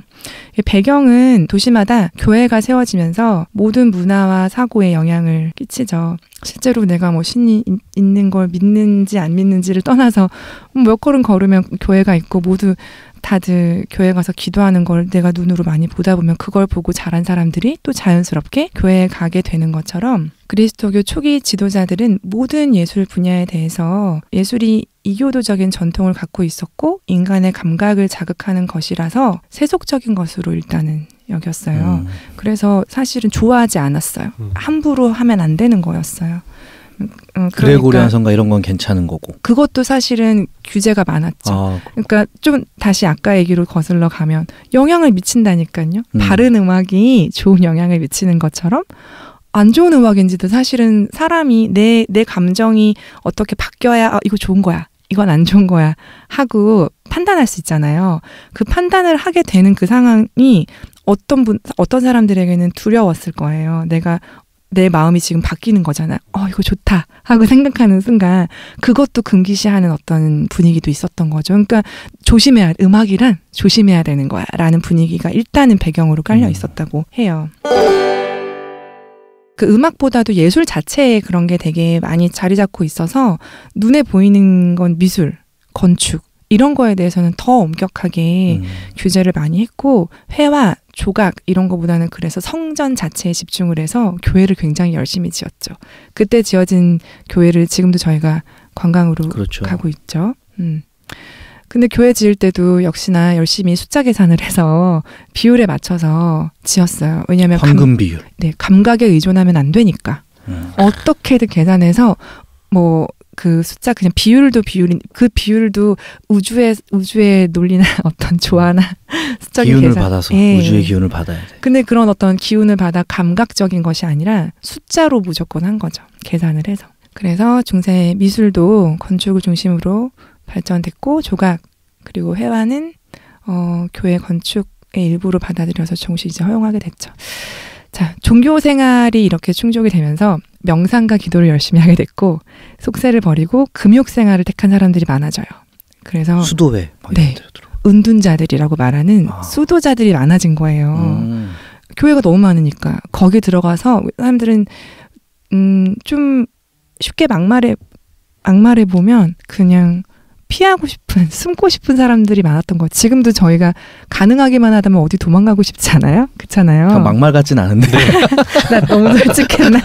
배경은 도시마다 교회가 세워지면서 모든 문화와 사고에 영향을 끼치죠. 실제로 내가 신이 있는 걸 믿는 믿는지 안 믿는지를 떠나서 몇 걸음 걸으면 교회가 있고 모두 다들 교회 가서 기도하는 걸 내가 눈으로 많이 보다 보면 그걸 보고 자란 사람들이 또 자연스럽게 교회에 가게 되는 것처럼 그리스도교 초기 지도자들은 모든 예술 분야에 대해서 예술이 이교도적인 전통을 갖고 있었고 인간의 감각을 자극하는 것이라서 세속적인 것으로 일단은 여겼어요. 그래서 사실은 좋아하지 않았어요. 함부로 하면 안 되는 거였어요. 그레고리안 성가 이런 건 괜찮은 거고. 그것도 사실은 규제가 많았죠. 그러니까 좀 다시 아까 얘기로 거슬러 가면 영향을 미친다니까요. 바른 음악이 좋은 영향을 미치는 것처럼 안 좋은 음악인지도 사실은 사람이 내 감정이 어떻게 바뀌어야 이거 좋은 거야. 이건 안 좋은 거야 하고 판단할 수 있잖아요. 그 판단을 하게 되는 그 상황이 어떤 사람들에게는 두려웠을 거예요. 내 마음이 지금 바뀌는 거잖아. 이거 좋다 하고 생각하는 순간 그것도 금기시하는 어떤 분위기도 있었던 거죠. 그러니까 음악이란 조심해야 되는 거야 라는 분위기가 일단은 배경으로 깔려 있었다고 해요. 그 음악보다도 예술 자체에 그런 게 되게 많이 자리 잡고 있어서 눈에 보이는 건 미술, 건축 이런 거에 대해서는 더 엄격하게 규제를 많이 했고 회화, 조각 이런 거보다는 그래서 성전 자체에 집중을 해서 교회를 굉장히 열심히 지었죠. 그때 지어진 교회를 지금도 저희가 관광으로 그렇죠. 가고 있죠. 근데 교회 지을 때도 역시나 열심히 숫자 계산을 해서 비율에 맞춰서 지었어요. 왜냐하면 황금 비율. 네, 감각에 의존하면 안 되니까. 어떻게든 계산해서 그 숫자 그냥 비율도 비율인 그 비율도 우주의 논리나 어떤 조화나 수적인 기운을 계산. 받아서 예. 우주의 기운을 받아야 돼. 근데 그런 어떤 기운을 받아 감각적인 것이 아니라 숫자로 무조건 한 거죠. 계산을 해서. 그래서 중세 미술도 건축을 중심으로 발전됐고 조각 그리고 회화는 교회 건축의 일부로 받아들여서 조금씩 이제 허용하게 됐죠. 자, 종교 생활이 이렇게 충족이 되면서 명상과 기도를 열심히 하게 됐고 속세를 버리고 금욕 생활을 택한 사람들이 많아져요. 그래서 수도회 네, 은둔자들이라고 말하는 수도자들이 많아진 거예요. 교회가 너무 많으니까 거기 들어가서 사람들은 좀 쉽게 막말해 보면 그냥 피하고 싶은, 숨고 싶은 사람들이 많았던 거. 지금도 저희가 가능하기만 하다면 어디 도망가고 싶지 않아요? 그렇잖아요. 막말 같진 않은데. 나 너무 솔직했나?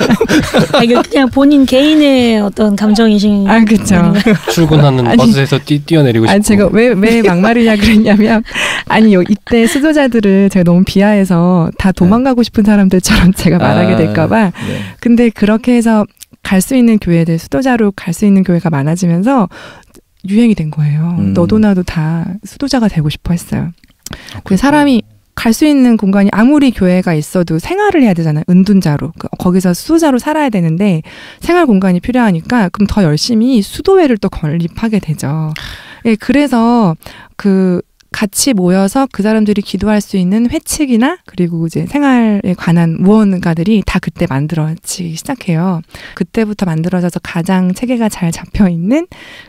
그냥 본인 개인의 어떤 감정이신. 그렇죠. 출근하는 버스에서 뛰어내리고 싶고. 제가 왜 막말이냐 그랬냐면 이때 수도자들을 제가 너무 비하해서 다 도망가고 싶은 사람들처럼 제가 말하게 될까봐. 네. 근데 그렇게 해서 갈 수 있는 교회들, 수도자로 갈 수 있는 교회가 많아지면서 유행이 된 거예요. 너도 나도 다 수도자가 되고 싶어 했어요. 그 사람이 갈 수 있는 공간이 아무리 교회가 있어도 생활을 해야 되잖아요. 은둔자로. 거기서 수도자로 살아야 되는데 생활 공간이 필요하니까 그럼 더 열심히 수도회를 또 건립하게 되죠. 예, 그래서 같이 모여서 그 사람들이 기도할 수 있는 회칙이나 그리고 이제 생활에 관한 무언가들이 다 그때 만들어지기 시작해요. 그때부터 만들어져서 가장 체계가 잘 잡혀 있는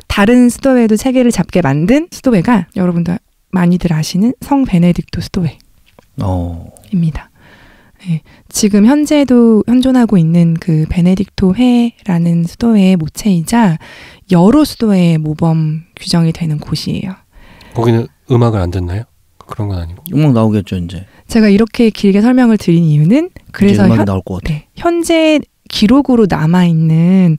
다른 수도회도 체계를 잡게 만든 수도회가 여러분들 많이들 아시는 성 베네딕토 수도회입니다. 네, 지금 현재도 현존하고 있는 그 베네딕토회라는 수도회의 모체이자 여러 수도회의 모범 규정이 되는 곳이에요. 거기는 음악을 안 듣나요? 그런 건 아니고. 음악 나오겠죠 이제. 제가 이렇게 길게 설명을 드린 이유는 그래서 음악이 나올 것 같아. 네, 현재 기록으로 남아있는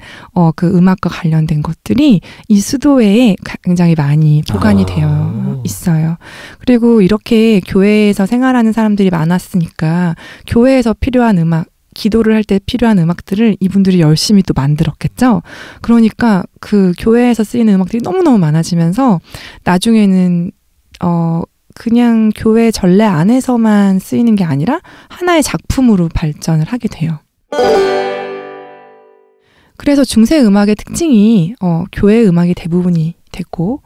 그 음악과 관련된 것들이 이 수도회에 굉장히 많이 보관이 되어 있어요. 그리고 이렇게 교회에서 생활하는 사람들이 많았으니까 교회에서 필요한 음악, 기도를 할 때 필요한 음악들을 이분들이 열심히 또 만들었겠죠. 그러니까 그 교회에서 쓰이는 음악들이 너무너무 많아지면서 나중에는 그냥 교회 전례 안에서만 쓰이는 게 아니라 하나의 작품으로 발전을 하게 돼요. 그래서 중세 음악의 특징이 교회 음악이 대부분이 됐고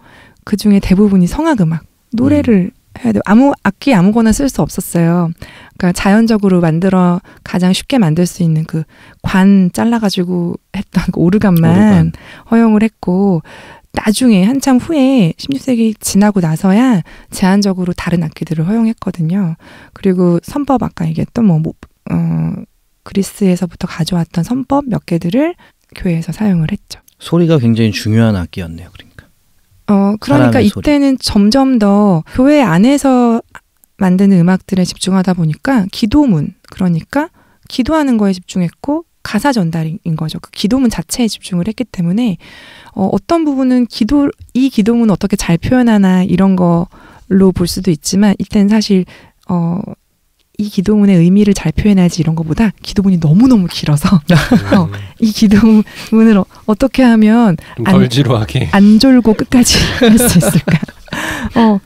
그 중에 대부분이 성악 음악, 노래를 해야 돼요. 악기 아무거나 쓸 수 없었어요. 그러니까 자연적으로 가장 쉽게 만들 수 있는 그 관 잘라가지고 했던 그 오르간만 허용을 했고 나중에 한참 후에 16세기 지나고 나서야 제한적으로 다른 악기들을 허용했거든요. 그리고 선법 아까 얘기했던 그리스에서부터 가져왔던 선법 몇 개들을 교회에서 사용을 했죠. 소리가 굉장히 중요한 악기였네요. 그러니까 이때는 점점 더 교회 안에서 만드는 음악들에 집중하다 보니까 기도문, 그러니까 기도하는 거에 집중했고 가사 전달인 거죠. 그 기도문 자체에 집중을 했기 때문에 어떤 부분은 이 기도문을 어떻게 잘 표현하나 이런 걸로 볼 수도 있지만 이때는 사실 이 기도문의 의미를 잘 표현하지 이런 것보다 기도문이 너무너무 길어서 이 기도문을 어떻게 하면 덜 지루하게 안 졸고 끝까지 할 수 있을까.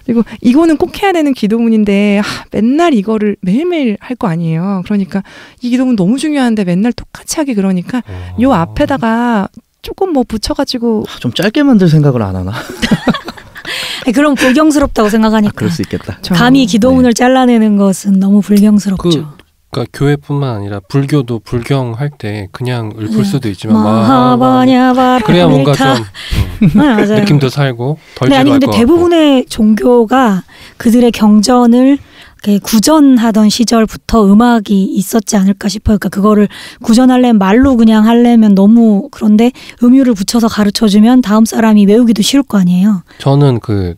그리고 이거는 꼭 해야 되는 기도문인데 맨날 이거를 매일매일 할 거 아니에요. 그러니까 이 기도문 너무 중요한데 맨날 똑같이 하기 그러니까 요 앞에다가 조금 뭐 붙여가지고 좀 짧게 만들 생각을 안 하나? 그럼 불경스럽다고 생각하니까. 그럴 수 있겠다. 감히 기도문을 잘라내는 것은 너무 불경스럽죠. 그러니까 교회뿐만 아니라 불교도 불경할 때 그냥 읊을 수도 있지만 마하바냐바라 그래야 뭔가 좀 느낌도 살고 덜 지루할 것 근데 같고. 대부분의 종교가 그들의 경전을 구전하던 시절부터 음악이 있었지 않을까 싶어요. 그러니까 그거를 구전하려면 말로 그냥 하려면 너무 그런데 음유를 붙여서 가르쳐주면 다음 사람이 외우기도 쉬울 거 아니에요. 저는 그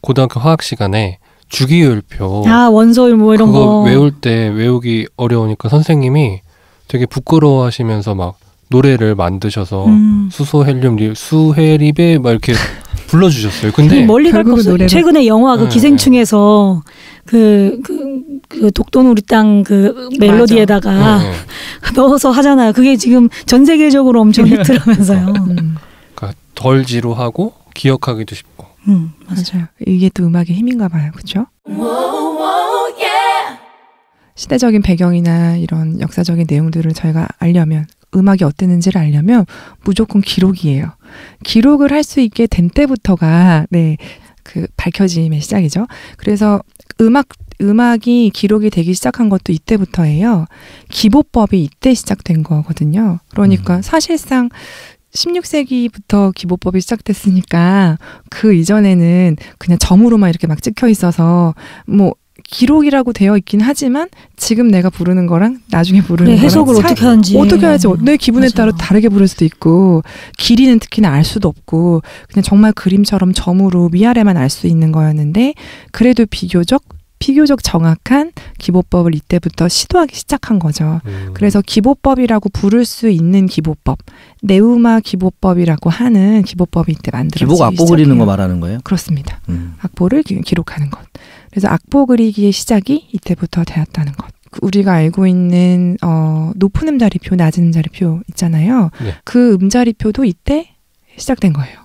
고등학교 화학 시간에 주기율표 원소율 뭐 이런 그거 거 외울 때 외우기 어려우니까 선생님이 되게 부끄러워하시면서 막 노래를 만드셔서 수소 헬륨 수해립에 막 이렇게 불러주셨어요. 근데 멀리 갈 거 없어요. 최근에 영화 그 기생충에서 그 독도는 우리 땅 그 멜로디에다가 넣어서 하잖아요. 그게 지금 전 세계적으로 엄청 히트라면서요. 그러니까 덜 지루하고 기억하기도 쉽고. 맞아요. 이게 또 음악의 힘인가 봐요. 그렇죠? 시대적인 배경이나 이런 역사적인 내용들을 저희가 알려면 음악이 어땠는지를 알려면 무조건 기록이에요. 기록을 할 수 있게 된 때부터가 그 밝혀짐의 시작이죠. 그래서 음악이 기록이 되기 시작한 것도 이때부터예요. 기보법이 이때 시작된 거거든요. 그러니까 사실상 16세기부터 기보법이 시작됐으니까 그 이전에는 그냥 점으로만 이렇게 막 찍혀 있어서 뭐 기록이라고 되어 있긴 하지만 지금 내가 부르는 거랑 나중에 부르는 거랑 해석을 어떻게 하는지 내 기분에 따라 다르게 부를 수도 있고 길이는 특히나 알 수도 없고 그냥 정말 그림처럼 점으로 위아래만 알 수 있는 거였는데 그래도 비교적 정확한 기보법을 이때부터 시도하기 시작한 거죠. 그래서 기보법이라고 부를 수 있는 기보법, 네우마 기보법이라고 하는 기보법이 이때 만들어지기 기보가 악보 시작해요. 그리는 거 말하는 거예요? 그렇습니다. 악보를 기록하는 것. 그래서 악보 그리기의 시작이 이때부터 되었다는 것. 우리가 알고 있는 높은 음자리표, 낮은 음자리표 있잖아요. 네. 그 음자리표도 이때 시작된 거예요.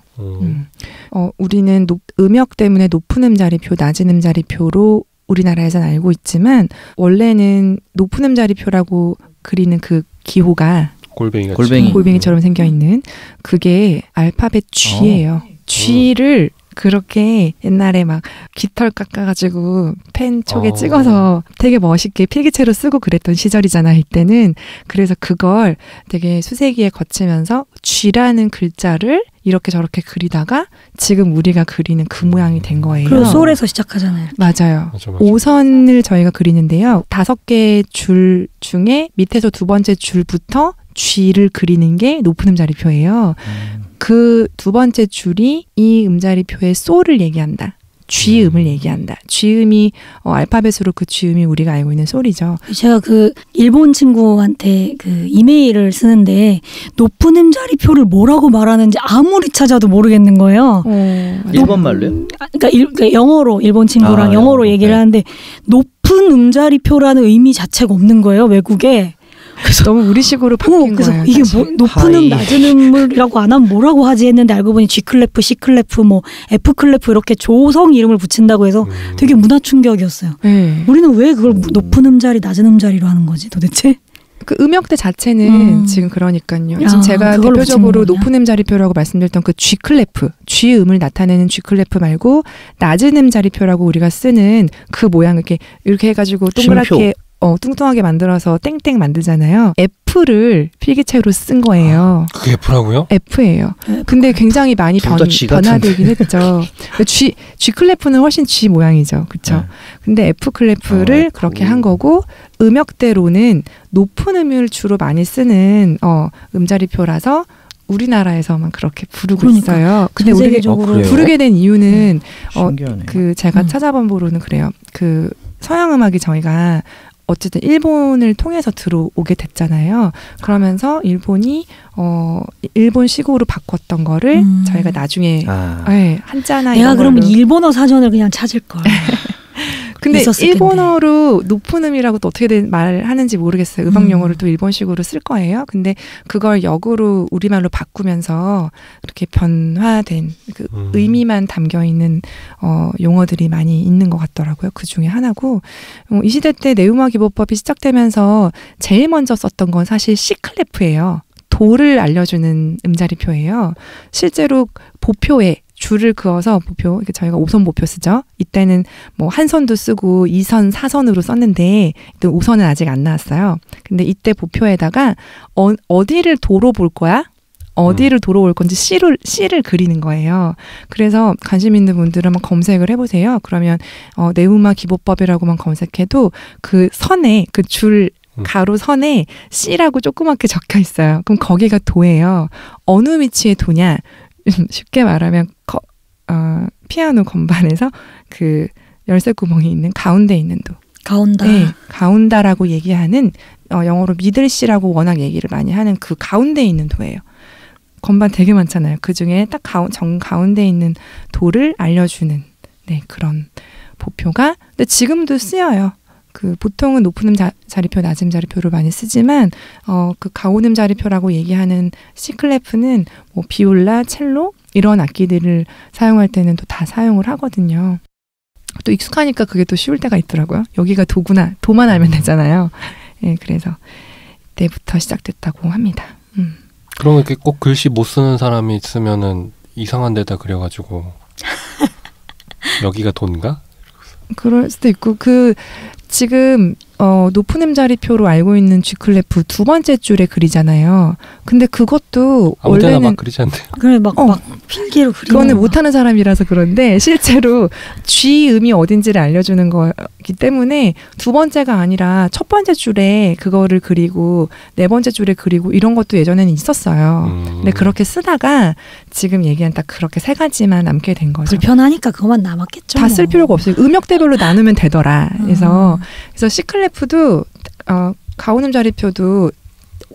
우리는 음역 때문에 높은 음자리표, 낮은 음자리표로 우리나라에서는 알고 있지만 원래는 높은 음자리표라고 그리는 그 기호가 골뱅이처럼 생겨있는 그게 알파벳 G예요. G를 그렇게 옛날에 막 깃털 깎아가지고 펜 촉에 찍어서 되게 멋있게 필기체로 쓰고 그랬던 시절이잖아 이때는. 그래서 그걸 되게 수세기에 거치면서 G라는 글자를 이렇게 저렇게 그리다가 지금 우리가 그리는 그 모양이 된 거예요. 그리고 솔에서 시작하잖아요. 맞아요. 맞아. 5선을 저희가 그리는데요. 5개의 줄 중에 밑에서 두 번째 줄부터 G를 그리는 게 높은 음자리표예요. 그 두 번째 줄이 이 음자리표의 솔을 얘기한다. G음을 얘기한다. G음이 알파벳으로 그 G음이 우리가 알고 있는 솔이죠. 제가 그 일본 친구한테 그 이메일을 쓰는데 높은 음자리표를 뭐라고 말하는지 아무리 찾아도 모르겠는 거예요. 일본 말로요? 그러니까 영어로 일본 친구랑 영어로 얘기를 하는데 높은 음자리표라는 의미 자체가 없는 거예요. 외국에. 그래서 너무 우리식으로 바뀐 그래서 거예요. 이게 뭐 높은 음, 낮은 음이라고 안 하면 뭐라고 하지 했는데 알고 보니 G 클래프, C 클래프, 뭐 F 클래프 이렇게 조성 이름을 붙인다고 해서 되게 문화 충격이었어요. 우리는 왜 그걸 높은 음자리, 낮은 음자리로 하는 거지 도대체? 그 음역대 자체는 지금 그러니까요. 지금 제가 대표적으로 높은 음자리표라고 말씀드렸던 그 G 클래프, G음을 나타내는 G 클래프 말고 낮은 음자리표라고 우리가 쓰는 그 모양 이렇게 해가지고 동그랗게 뚱뚱하게 만들어서 땡땡 만들잖아요. F를 필기체로 쓴 거예요. 그게 F라고요? F예요. 근데 굉장히 많이 변화되긴 했죠. G 클래프는 훨씬 G 모양이죠. 그렇죠? 근데 F 클래프를 그렇게 한 거고 음역대로는 높은 음을 주로 많이 쓰는 음자리표라서 우리나라에서만 그렇게 부르고 그러니까. 있어요. 근데 전 우리가 세계적으로 부르게 된 이유는 신기하네. 그 제가 찾아본 바로는 그래요. 그 서양 음악이 저희가 어쨌든 일본을 통해서 들어오게 됐잖아요. 그러면서 일본이 일본식으로 바꿨던 거를 저희가 나중에 네, 한자나 내가 이런 그러면 걸로. 일본어 사전을 그냥 찾을 걸. 근데 있었을 일본어로 높은 음이라고 또 어떻게 말을 하는지 모르겠어요. 음악 용어를 또 일본식으로 쓸 거예요. 근데 그걸 역으로 우리말로 바꾸면서 이렇게 변화된 그 의미만 담겨 있는 용어들이 많이 있는 것 같더라고요. 그 중에 하나고 이 시대 때 내음화 기법법이 시작되면서 제일 먼저 썼던 건 사실 C클래프예요. 도를 알려주는 음자리표예요. 실제로 보표에 줄을 그어서 보표, 저희가 5선 보표 쓰죠. 이때는 뭐 한 선도 쓰고 2선, 4선으로 썼는데 5선은 아직 안 나왔어요. 근데 이때 보표에다가 어디를 도로 볼 거야? 어디를 도로 올 건지 C를 그리는 거예요. 그래서 관심 있는 분들은 한번 검색을 해보세요. 그러면 내음화 기법법이라고만 검색해도 그 선에 그 줄 가로 선에 C라고 조그맣게 적혀 있어요. 그럼 거기가 도예요. 어느 위치에 도냐? 쉽게 말하면 피아노 건반에서 그 열쇠 구멍이 있는 가운데 있는 도. 가온다. 네, 가온다라고 얘기하는 영어로 미들시라고 워낙 얘기를 많이 하는 그 가운데 있는 도예요. 건반 되게 많잖아요. 그 중에 딱 정 가운데 있는 도를 알려주는 그런 보표가. 근데 지금도 쓰여요. 그 보통은 높은 음 자리표, 낮은 음 자리표를 많이 쓰지만 그 가온 음 자리표라고 얘기하는 C클래프는 뭐 비올라, 첼로 이런 악기들을 사용할 때는 또 다 사용을 하거든요. 또 익숙하니까 그게 또 쉬울 때가 있더라고요. 여기가 도구나, 도만 알면 되잖아요. 예, 그래서 이때부터 시작됐다고 합니다. 그럼 이렇게 꼭 글씨 못 쓰는 사람이 있으면은 이상한 데다 그려가지고 여기가 돈가? 그럴 수도 있고 지금 높은 음 자리표로 알고 있는 G클래프 두 번째 줄에 그리잖아요. 근데 그것도 아무데나 원래는 막 그리지 않대요. 그래 막 필기로 그리는 그거는 거. 못하는 사람이라서 그런데 실제로 G 음이 어딘지를 알려주는 거기 때문에 두 번째가 아니라 첫 번째 줄에 그거를 그리고 네 번째 줄에 그리고 이런 것도 예전에는 있었어요. 근데 그렇게 쓰다가 지금 얘기한 딱 그렇게 세 가지만 남게 된 거죠. 불편하니까 그것만 남았겠죠. 다 쓸 필요가 없어요. 음역대별로 나누면 되더라. 그래서 C클래프도 가온 음 자리표도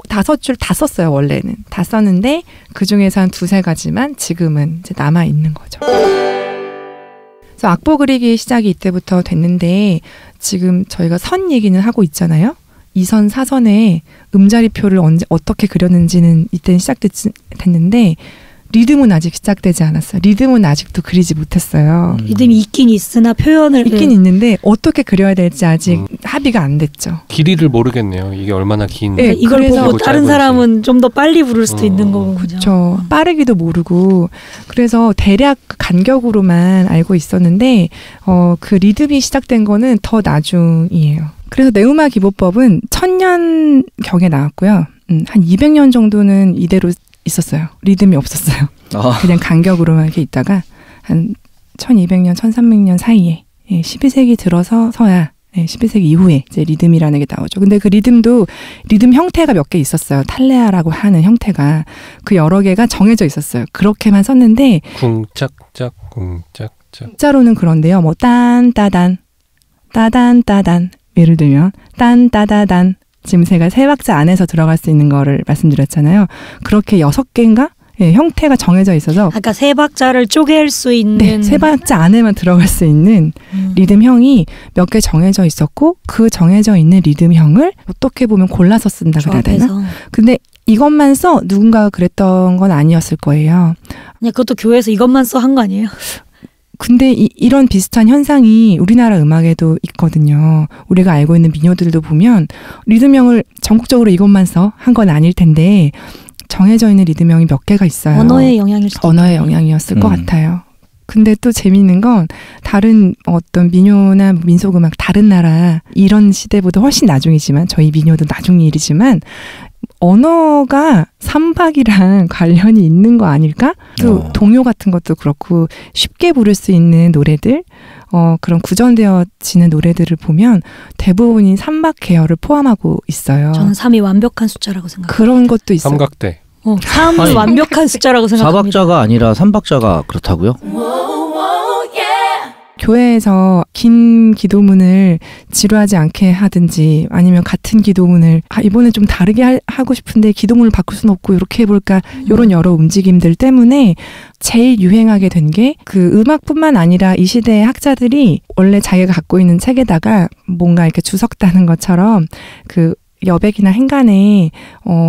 5줄 다 썼어요. 원래는 다 썼는데 그 중에서 한 2-3가지만 지금은 이제 남아 있는 거죠. 그래서 악보 그리기 시작이 이때부터 됐는데 지금 저희가 선 얘기는 하고 있잖아요. 2선, 4선에 음자리표를 어떻게 그렸는지는 이때는 시작됐는데 리듬은 아직 시작되지 않았어요. 리듬은 아직도 그리지 못했어요. 리듬이 있긴 있으나 표현을 있긴 있는데 어떻게 그려야 될지 아직 합의가 안 됐죠. 길이를 모르겠네요. 이게 얼마나 긴. 네, 이걸 그래서 보고 다른 사람은 좀 더 빨리 부를 수도 있는 거고. 그렇죠. 빠르기도 모르고 그래서 대략 간격으로만 알고 있었는데 그 리듬이 시작된 거는 더 나중이에요. 그래서 내음화 기법법은 1000년경에 나왔고요. 한 200년 정도는 이대로 있었어요. 리듬이 없었어요. 그냥 간격으로만 이렇게 있다가 한 1200년, 1300년 사이에 12세기 들어서야 12세기 이후에 이제 리듬이라는 게 나오죠. 근데 그 리듬도 리듬 형태가 몇 개 있었어요. 탈레아라고 하는 형태가 그 여러 개가 정해져 있었어요. 그렇게만 썼는데 궁짝짝 궁짝짝 진짜로는 그런데요. 뭐 딴따단 따단따단 예를 들면 딴따다단 지금 제가 세 박자 안에서 들어갈 수 있는 거를 말씀드렸잖아요. 그렇게 6개인가? 형태가 정해져 있어서 아까 세 박자를 쪼갤 수 있는 세 박자 안에만 들어갈 수 있는 리듬형이 몇 개 정해져 있었고 그 정해져 있는 리듬형을 어떻게 보면 골라서 쓴다 그래야 되나? 근데 이것만 써 누군가가 그랬던 건 아니었을 거예요. 그냥 그것도 교회에서 이것만 써 한 거 아니에요? 근데 이런 비슷한 현상이 우리나라 음악에도 있거든요. 우리가 알고 있는 민요들도 보면 리듬형을 전국적으로 이것만 써 한 건 아닐 텐데 정해져 있는 리듬형이 몇 개가 있어요. 언어의 영향이었을 것 같아요. 근데 또 재미있는 건 다른 어떤 민요나 민속음악 다른 나라 이런 시대보다 훨씬 나중이지만 저희 민요도 나중 일이지만 언어가 삼박이랑 관련이 있는 거 아닐까? 또 동요 같은 것도 그렇고 쉽게 부를 수 있는 노래들 그런 구전되어지는 노래들을 보면 대부분이 삼박 계열을 포함하고 있어요. 저는 3이 완벽한 숫자라고 생각해요. 그런 것도 있어요. 삼각대. 3은 완벽한 숫자라고 생각합니다. 4박자가 아니라 3박자가 그렇다고요? 교회에서 긴 기도문을 지루하지 않게 하든지 아니면 같은 기도문을 이번에 좀 다르게 하고 싶은데 기도문을 바꿀 수는 없고 이렇게 해볼까 이런 여러 움직임들 때문에 제일 유행하게 된 게 그 음악뿐만 아니라 이 시대의 학자들이 원래 자기가 갖고 있는 책에다가 뭔가 이렇게 주석 따는 것처럼 그 여백이나 행간에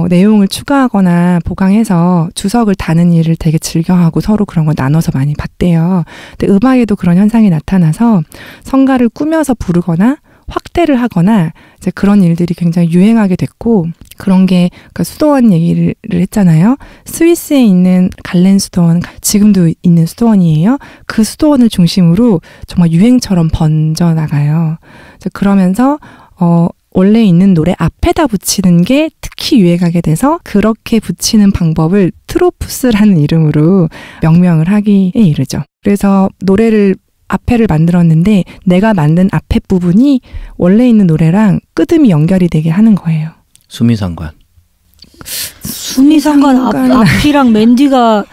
내용을 추가하거나 보강해서 주석을 다는 일을 되게 즐겨하고 서로 그런 걸 나눠서 많이 봤대요. 근데 음악에도 그런 현상이 나타나서 성가를 꾸며서 부르거나 확대를 하거나 이제 그런 일들이 굉장히 유행하게 됐고 그런 게 그러니까 수도원 얘기를 했잖아요. 스위스에 있는 갈렌 수도원 지금도 있는 수도원이에요. 그 수도원을 중심으로 정말 유행처럼 번져나가요. 그러면서 원래 있는 노래 앞에다 붙이는 게 특히 유행하게 돼서 그렇게 붙이는 방법을 트로푸스라는 이름으로 명명을 하기에 이르죠. 그래서 노래를 앞에를 만들었는데 내가 만든 앞에 부분이 원래 있는 노래랑 끄듬이 연결이 되게 하는 거예요. 수미상관. 수미상관 앞이랑 맨 뒤가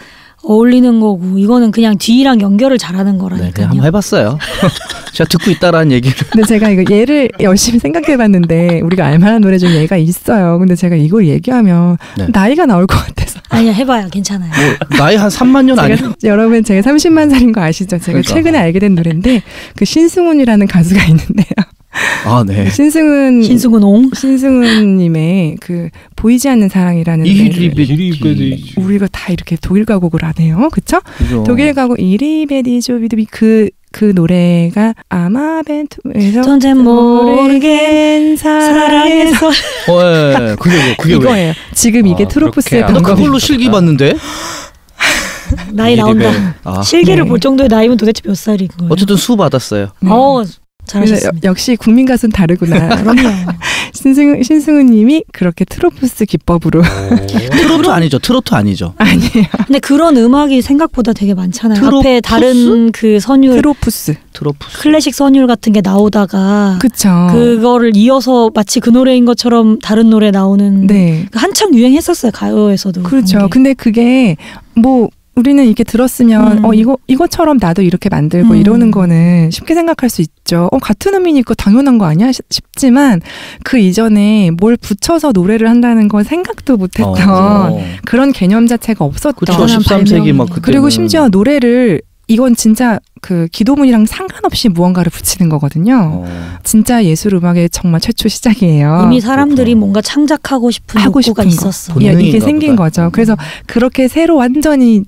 어울리는 거고 이거는 그냥 뒤랑 연결을 잘하는 거라니까요. 네, 그냥 한번 해봤어요. 제가 듣고 있다라는 얘기를. 근데 제가 이거 예를 열심히 생각해봤는데 우리가 알만한 노래 중에 예가 있어요. 근데 제가 이걸 얘기하면 나이가 나올 것 같아서. 아니야 해봐요. 괜찮아요. 나이 한 3만 년 아니야? 여러분 제가 30만 살인 거 아시죠? 제가 그러니까. 최근에 알게 된 노래인데 그 신승훈이라는 가수가 있는데요. 아, 네. 신승훈님의 그 보이지 않는 사랑이라는 우리가 다 이렇게 독일 가곡을 하네요, 그렇죠? 독일 가곡 이리베디조비드비 그 노래가 아마벤투에서 전쟁 모르겐 사랑해서 예. 그게 이거예요. 왜? 지금 이게 트로푸스의 나 그걸로 실기 봤는데. 나이 나온다. 실기를 볼 정도의 나이면 도대체 몇 살인 거예요? 어쨌든 수 받았어요. 잘하셨습니다. 역시 국민 가수는 다르구나. 그럼요. 신승훈님이 그렇게 트로푸스 기법으로 트로트 아니죠. 아니에요. 근데 그런 음악이 생각보다 되게 많잖아요. 트로푸스? 앞에 다른 그 선율 트로푸스 클래식 선율 같은 게 나오다가 그쵸. 그거를 이어서 마치 그 노래인 것처럼 다른 노래 나오는 한창 유행했었어요. 가요에서도. 그렇죠. 근데 그게 뭐 우리는 이렇게 들었으면 이것처럼 나도 이렇게 만들고 이러는 거는 쉽게 생각할 수 있죠. 같은 의미니까 당연한 거 아니야 싶지만 그 이전에 뭘 붙여서 노래를 한다는 건 생각도 못했던 그런 개념 자체가 없었던. 그렇죠. 13세기 막 그때는. 그리고 심지어 노래를 이건 진짜 그 기도문이랑 상관없이 무언가를 붙이는 거거든요. 진짜 예술 음악의 정말 최초 시작이에요. 이미 사람들이 뭔가 창작하고 싶은 욕구가 있었어. 이게 생긴 거죠. 그래서 그렇게 새로 완전히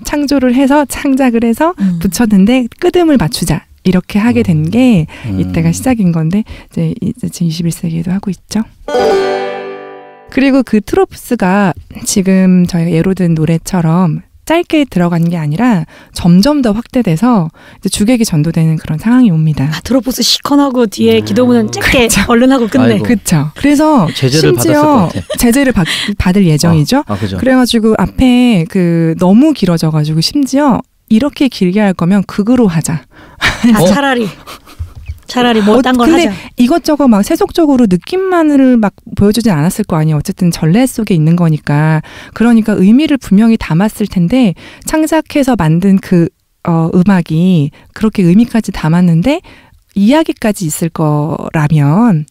창조를 해서 창작을 해서 붙였는데 끄듬을 맞추자 이렇게 하게 된 게 이때가 시작인 건데 이제 지금 21세기에도 하고 있죠. 그리고 그 트로푸스가 지금 저희가 예로 든 노래처럼 짧게 들어간 게 아니라 점점 더 확대돼서 이제 주객이 전도되는 그런 상황이 옵니다. 트로푸스 시컨하고 뒤에 기도문은 짧게 얼른 하고 끝내. 그렇죠. 그래서 제재를 심지어 제재를 받을 예정이죠. 그죠. 그래가지고 앞에 그 너무 길어져가지고 심지어 이렇게 길게 할 거면 극으로 하자. 차라리 뭐 딴 걸 하자. 이것저것 막 세속적으로 느낌만을 막 보여주진 않았을 거 아니에요. 어쨌든 전래 속에 있는 거니까. 그러니까 의미를 분명히 담았을 텐데 창작해서 만든 그 음악이 그렇게 의미까지 담았는데 이야기까지 있을 거라면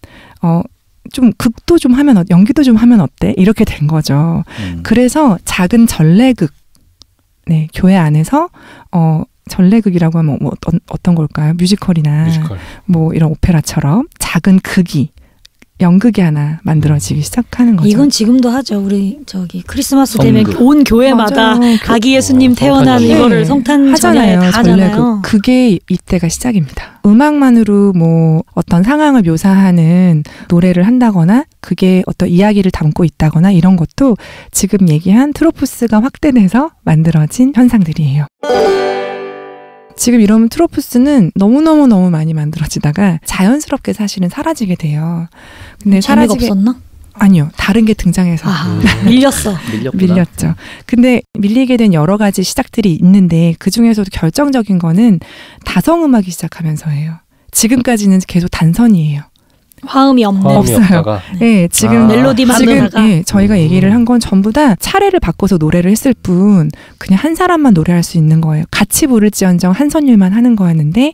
좀 극도 좀 하면 연기도 좀 하면 어때? 이렇게 된 거죠. 그래서 작은 전래극 교회 안에서 전래극이라고 하면 어떤 걸까요? 뮤지컬이나 뭐 이런 오페라처럼 작은 극이 연극이 하나 만들어지기 시작하는 거죠. 이건 지금도 하죠. 우리 크리스마스 되면 온 교회마다 아기 예수님 태어난 이거를 성탄 전에 다 하잖아요. 그게 이때가 시작입니다. 음악만으로 뭐 어떤 상황을 묘사하는 노래를 한다거나 그게 어떤 이야기를 담고 있다거나 이런 것도 지금 얘기한 트로푸스가 확대돼서 만들어진 현상들이에요. 지금 이런 트로푸스는 너무 많이 만들어지다가 자연스럽게 사실은 사라지게 돼요. 근데 재미가 없었나? 아니요. 다른 게 등장해서. 밀렸죠. 근데 밀리게 된 여러 가지 시작들이 있는데 그중에서도 결정적인 거는 다성음악이 시작하면서예요. 지금까지는 계속 단선이에요. 화음이 없네. 없어요. 없다가. 네, 지금 멜로디만 하다가 네, 저희가 얘기를 한 건 전부 다 차례를 바꿔서 노래를 했을 뿐 그냥 한 사람만 노래할 수 있는 거예요. 같이 부를지언정 한 선율만 하는 거였는데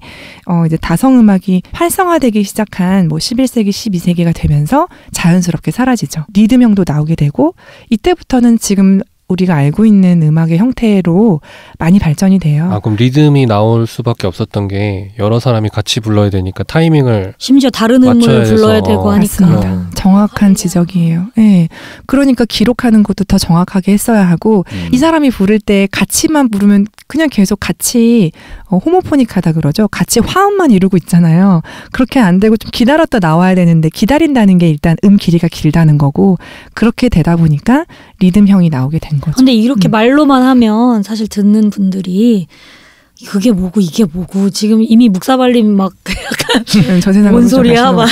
이제 다성 음악이 활성화되기 시작한 뭐 11세기, 12세기가 되면서 자연스럽게 사라지죠. 리듬형도 나오게 되고 이때부터는 지금 우리가 알고 있는 음악의 형태로 많이 발전이 돼요. 아, 그럼 리듬이 나올 수밖에 없었던 게 여러 사람이 같이 불러야 되니까 타이밍을 심지어 다른 음을 불러야 되고 하니까. 맞습니다. 정확한 지적이에요. 네. 그러니까 기록하는 것도 더 정확하게 했어야 하고 이 사람이 부를 때 같이만 부르면 그냥 계속 같이 호모포닉하다 그러죠. 같이 화음만 이루고 있잖아요. 그렇게 안 되고 좀 기다렸다 나와야 되는데 기다린다는 게 일단 길이가 길다는 거고 그렇게 되다 보니까 리듬형이 나오게 된 거죠. 근데 이렇게 말로만 하면 사실 듣는 분들이 그게 뭐고 이게 뭐고 지금 이미 묵사발림 막 약간 뭔 소리야 막.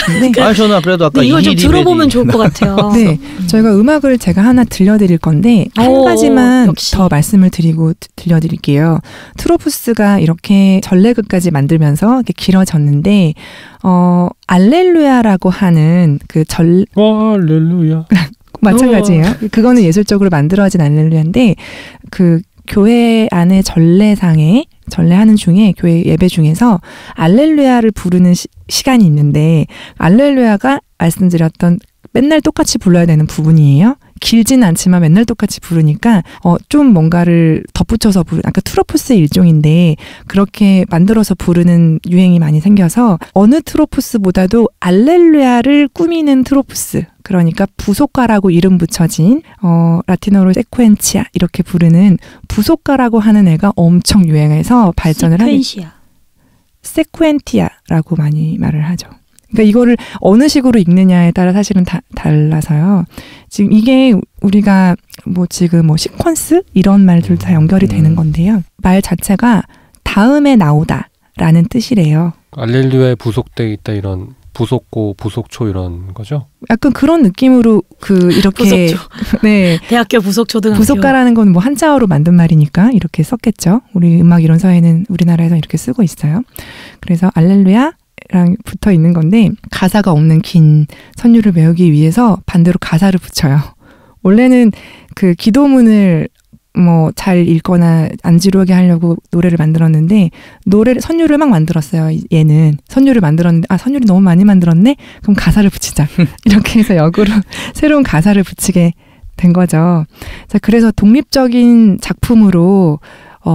저는 그래도 아까 이걸 좀 들어보면 좋을 것 같아요. 네, 저희가 음악을 제가 하나 들려드릴 건데 한 가지만 역시. 더 말씀을 드리고 들려드릴게요. 트로푸스가 이렇게 전래극까지 만들면서 이렇게 길어졌는데 알렐루야라고 하는 그 알렐루야. 마찬가지예요. 그거는 예술적으로 만들어진 알렐루야인데 그 교회 안에 전례하는 중에 교회 예배 중에서 알렐루야를 부르는 시간이 있는데 알렐루야가 말씀드렸던 맨날 똑같이 불러야 되는 부분이에요. 길진 않지만 맨날 똑같이 부르니까 좀 뭔가를 덧붙여서 아까 트로푸스의 일종인데 그렇게 만들어서 부르는 유행이 많이 생겨서 어느 트로푸스보다도 알렐루야를 꾸미는 트로푸스 그러니까 부속가라고 이름 붙여진 라틴어로 세쿠엔치아 이렇게 부르는 부속가라고 하는 애가 엄청 유행해서 발전을 하게 세쿠엔티아라고 많이 말을 하죠. 그러니까 이거를 어느 식으로 읽느냐에 따라 사실은 달라서요. 지금 이게 우리가 지금 시퀀스 이런 말들 다 연결이 되는 건데요. 말 자체가 다음에 나오다라는 뜻이래요. 알렐루야에 부속돼 있다 이런 부속고 부속초 이런 거죠? 약간 그런 느낌으로 이렇게 부속초. 네 대학교 부속초등학교 부속가라는 건 한자어로 만든 말이니까 이렇게 썼겠죠. 우리 음악 이론서에는 우리나라에서 이렇게 쓰고 있어요. 그래서 알렐루야 랑 붙어 있는 건데 가사가 없는 긴 선율을 외우기 위해서 반대로 가사를 붙여요. 원래는 그 기도문을 잘 읽거나 안 지루하게 하려고 노래를 만들었는데 선율을 막 만들었어요. 얘는 선율을 만들었는데 선율이 너무 많이 만들었네? 그럼 가사를 붙이자. 이렇게 해서 역으로 새로운 가사를 붙이게 된 거죠. 자, 그래서 독립적인 작품으로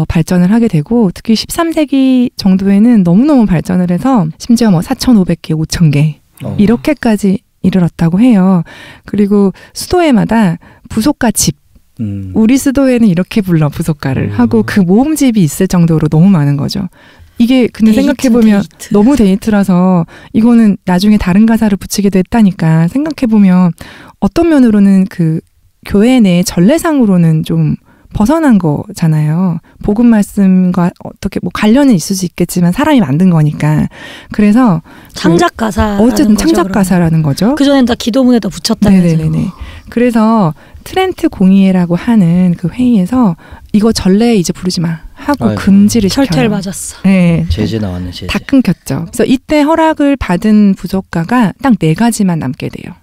발전을 하게 되고 특히 13세기 정도에는 너무너무 발전을 해서 심지어 4,500개, 5,000개 이렇게까지 이르렀다고 해요. 그리고 수도회마다 부속가 집 우리 수도회는 이렇게 불러 부속가를 하고 그 모음집이 있을 정도로 너무 많은 거죠. 이게 근데 생각해보면 너무 데이트라서 이거는 나중에 다른 가사를 붙이기도 했다니까 생각해보면 어떤 면으로는 그 교회 내 전례상으로는 좀 벗어난 거잖아요. 복음 말씀과 어떻게 관련은 있을 수 있겠지만 사람이 만든 거니까. 그래서 창작 가사 어쨌든 창작 가사라는 거죠. 그 전엔 다 기도문에다 붙였다면서요. 네네네. 그래서 트렌트 공의회라고 하는 그 회의에서 이거 전례 이제 부르지 마 하고 금지를 시켜요. 철퇴를 맞았어. 네. 제재 나왔네. 제재. 다 끊겼죠. 그래서 이때 허락을 받은 부속가가 딱 4가지만 남게 돼요.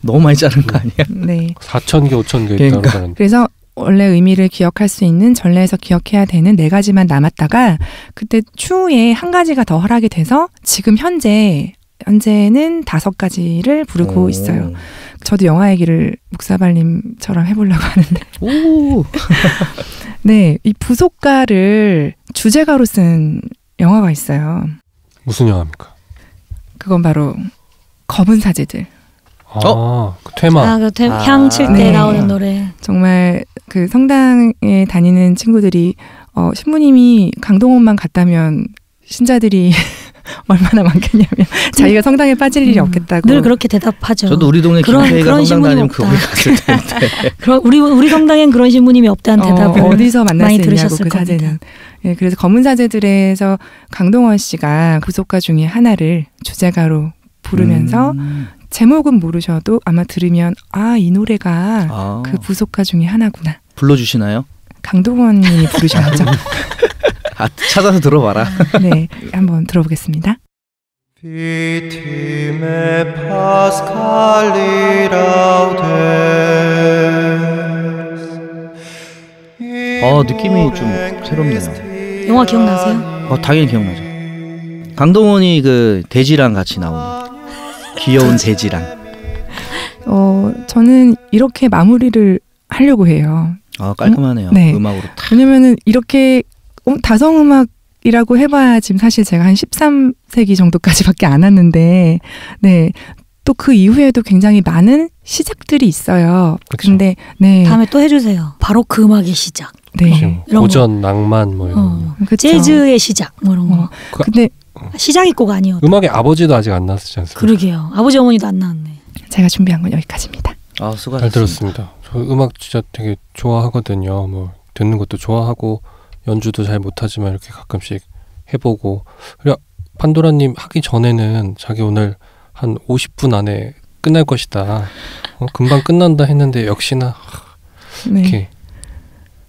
너무 많이 자른 거 아니야? 네. 4,000개, 5,000개 있다는 거는. 그래서 원래 의미를 기억할 수 있는 전례에서 기억해야 되는 4가지만 남았다가 그때 추후에 1가지가 더 허락이 돼서 지금 현재는 5가지를 부르고 있어요. 저도 영화 얘기를 묵사발님처럼 해보려고 하는데. 오. 네, 이 부속가를 주제가로 쓴 영화가 있어요. 무슨 영화입니까? 그건 바로 검은 사제들. 그 테마. 향 칠 때 네. 나오는 노래. 정말 그 성당에 다니는 친구들이 신부님이 강동원만 갔다면 신자들이 얼마나 많겠냐면 자기가 성당에 빠질 일이 없겠다고. 늘 그렇게 대답하죠. 저도 우리 동네 김태희가 성당 다니면 없다. 거기 갔을 텐데. 우리 성당엔 그런 신부님이 없다는 대답을 어디서 만날 많이 수 있냐고 들으셨을 그 겁니다. 사제는. 네, 그래서 검은 사제들에서 강동원 씨가 부속가 중에 하나를 주제가로 부르면서 제목은 모르셔도 아마 들으면 이 노래가 그 부속가 중에 하나구나. 불러주시나요? 강동원 님이 부르셔야죠. 찾아서 들어봐라. 네, 한번 들어보겠습니다. 느낌이 좀 새롭네요. 영화 기억나세요? 당연히 기억나죠. 강동원이 그 돼지랑 같이 나오는 귀여운 돼지랑. 저는 이렇게 마무리를 하려고 해요. 깔끔하네요. 네. 음악으로. 왜냐면은 이렇게 다성음악이라고 해봐야 지금 사실 제가 한 13세기 정도까지밖에 안 왔는데, 네. 또 그 이후에도 굉장히 많은 시작들이 있어요. 그쵸. 근데 네. 다음에 또 해주세요. 바로크 음악의 시작. 네. 고전, 낭만 뭐 이런 거. 재즈의 시작 뭐 이런 거. 근데 시작이 꼭 아니어도. 음악의 아버지도 아직 안 나왔지 않습니까? 그러게요. 아버지 어머니도 안 나왔네. 제가 준비한 건 여기까지입니다. 수고하셨습니다. 잘 들었습니다. 저 음악 진짜 되게 좋아하거든요. 뭐 듣는 것도 좋아하고 연주도 잘 못하지만 이렇게 가끔씩 해보고. 그리고 판도라님 하기 전에는 자기 오늘 한 50분 안에 끝날 것이다. 금방 끝난다 했는데 역시나 네.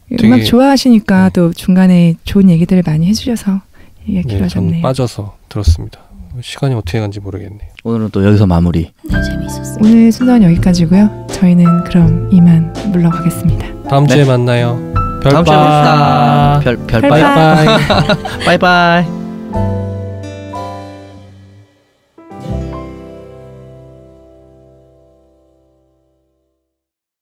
이렇게 음악 좋아하시니까 또 중간에 좋은 얘기들을 많이 해주셔서 얘기가 저는 길어졌네요. 빠져서 들었습니다. 시간이 어떻게 간지 모르겠네요. 오늘은 또 여기서 마무리. 네, 재미있었어요. 오늘 순서는 여기까지고요. 저희는 그럼 이만 물러가겠습니다. 다음 주에 만나요. 다음 주에 봅시다. 빠이빠이. 빠이빠이.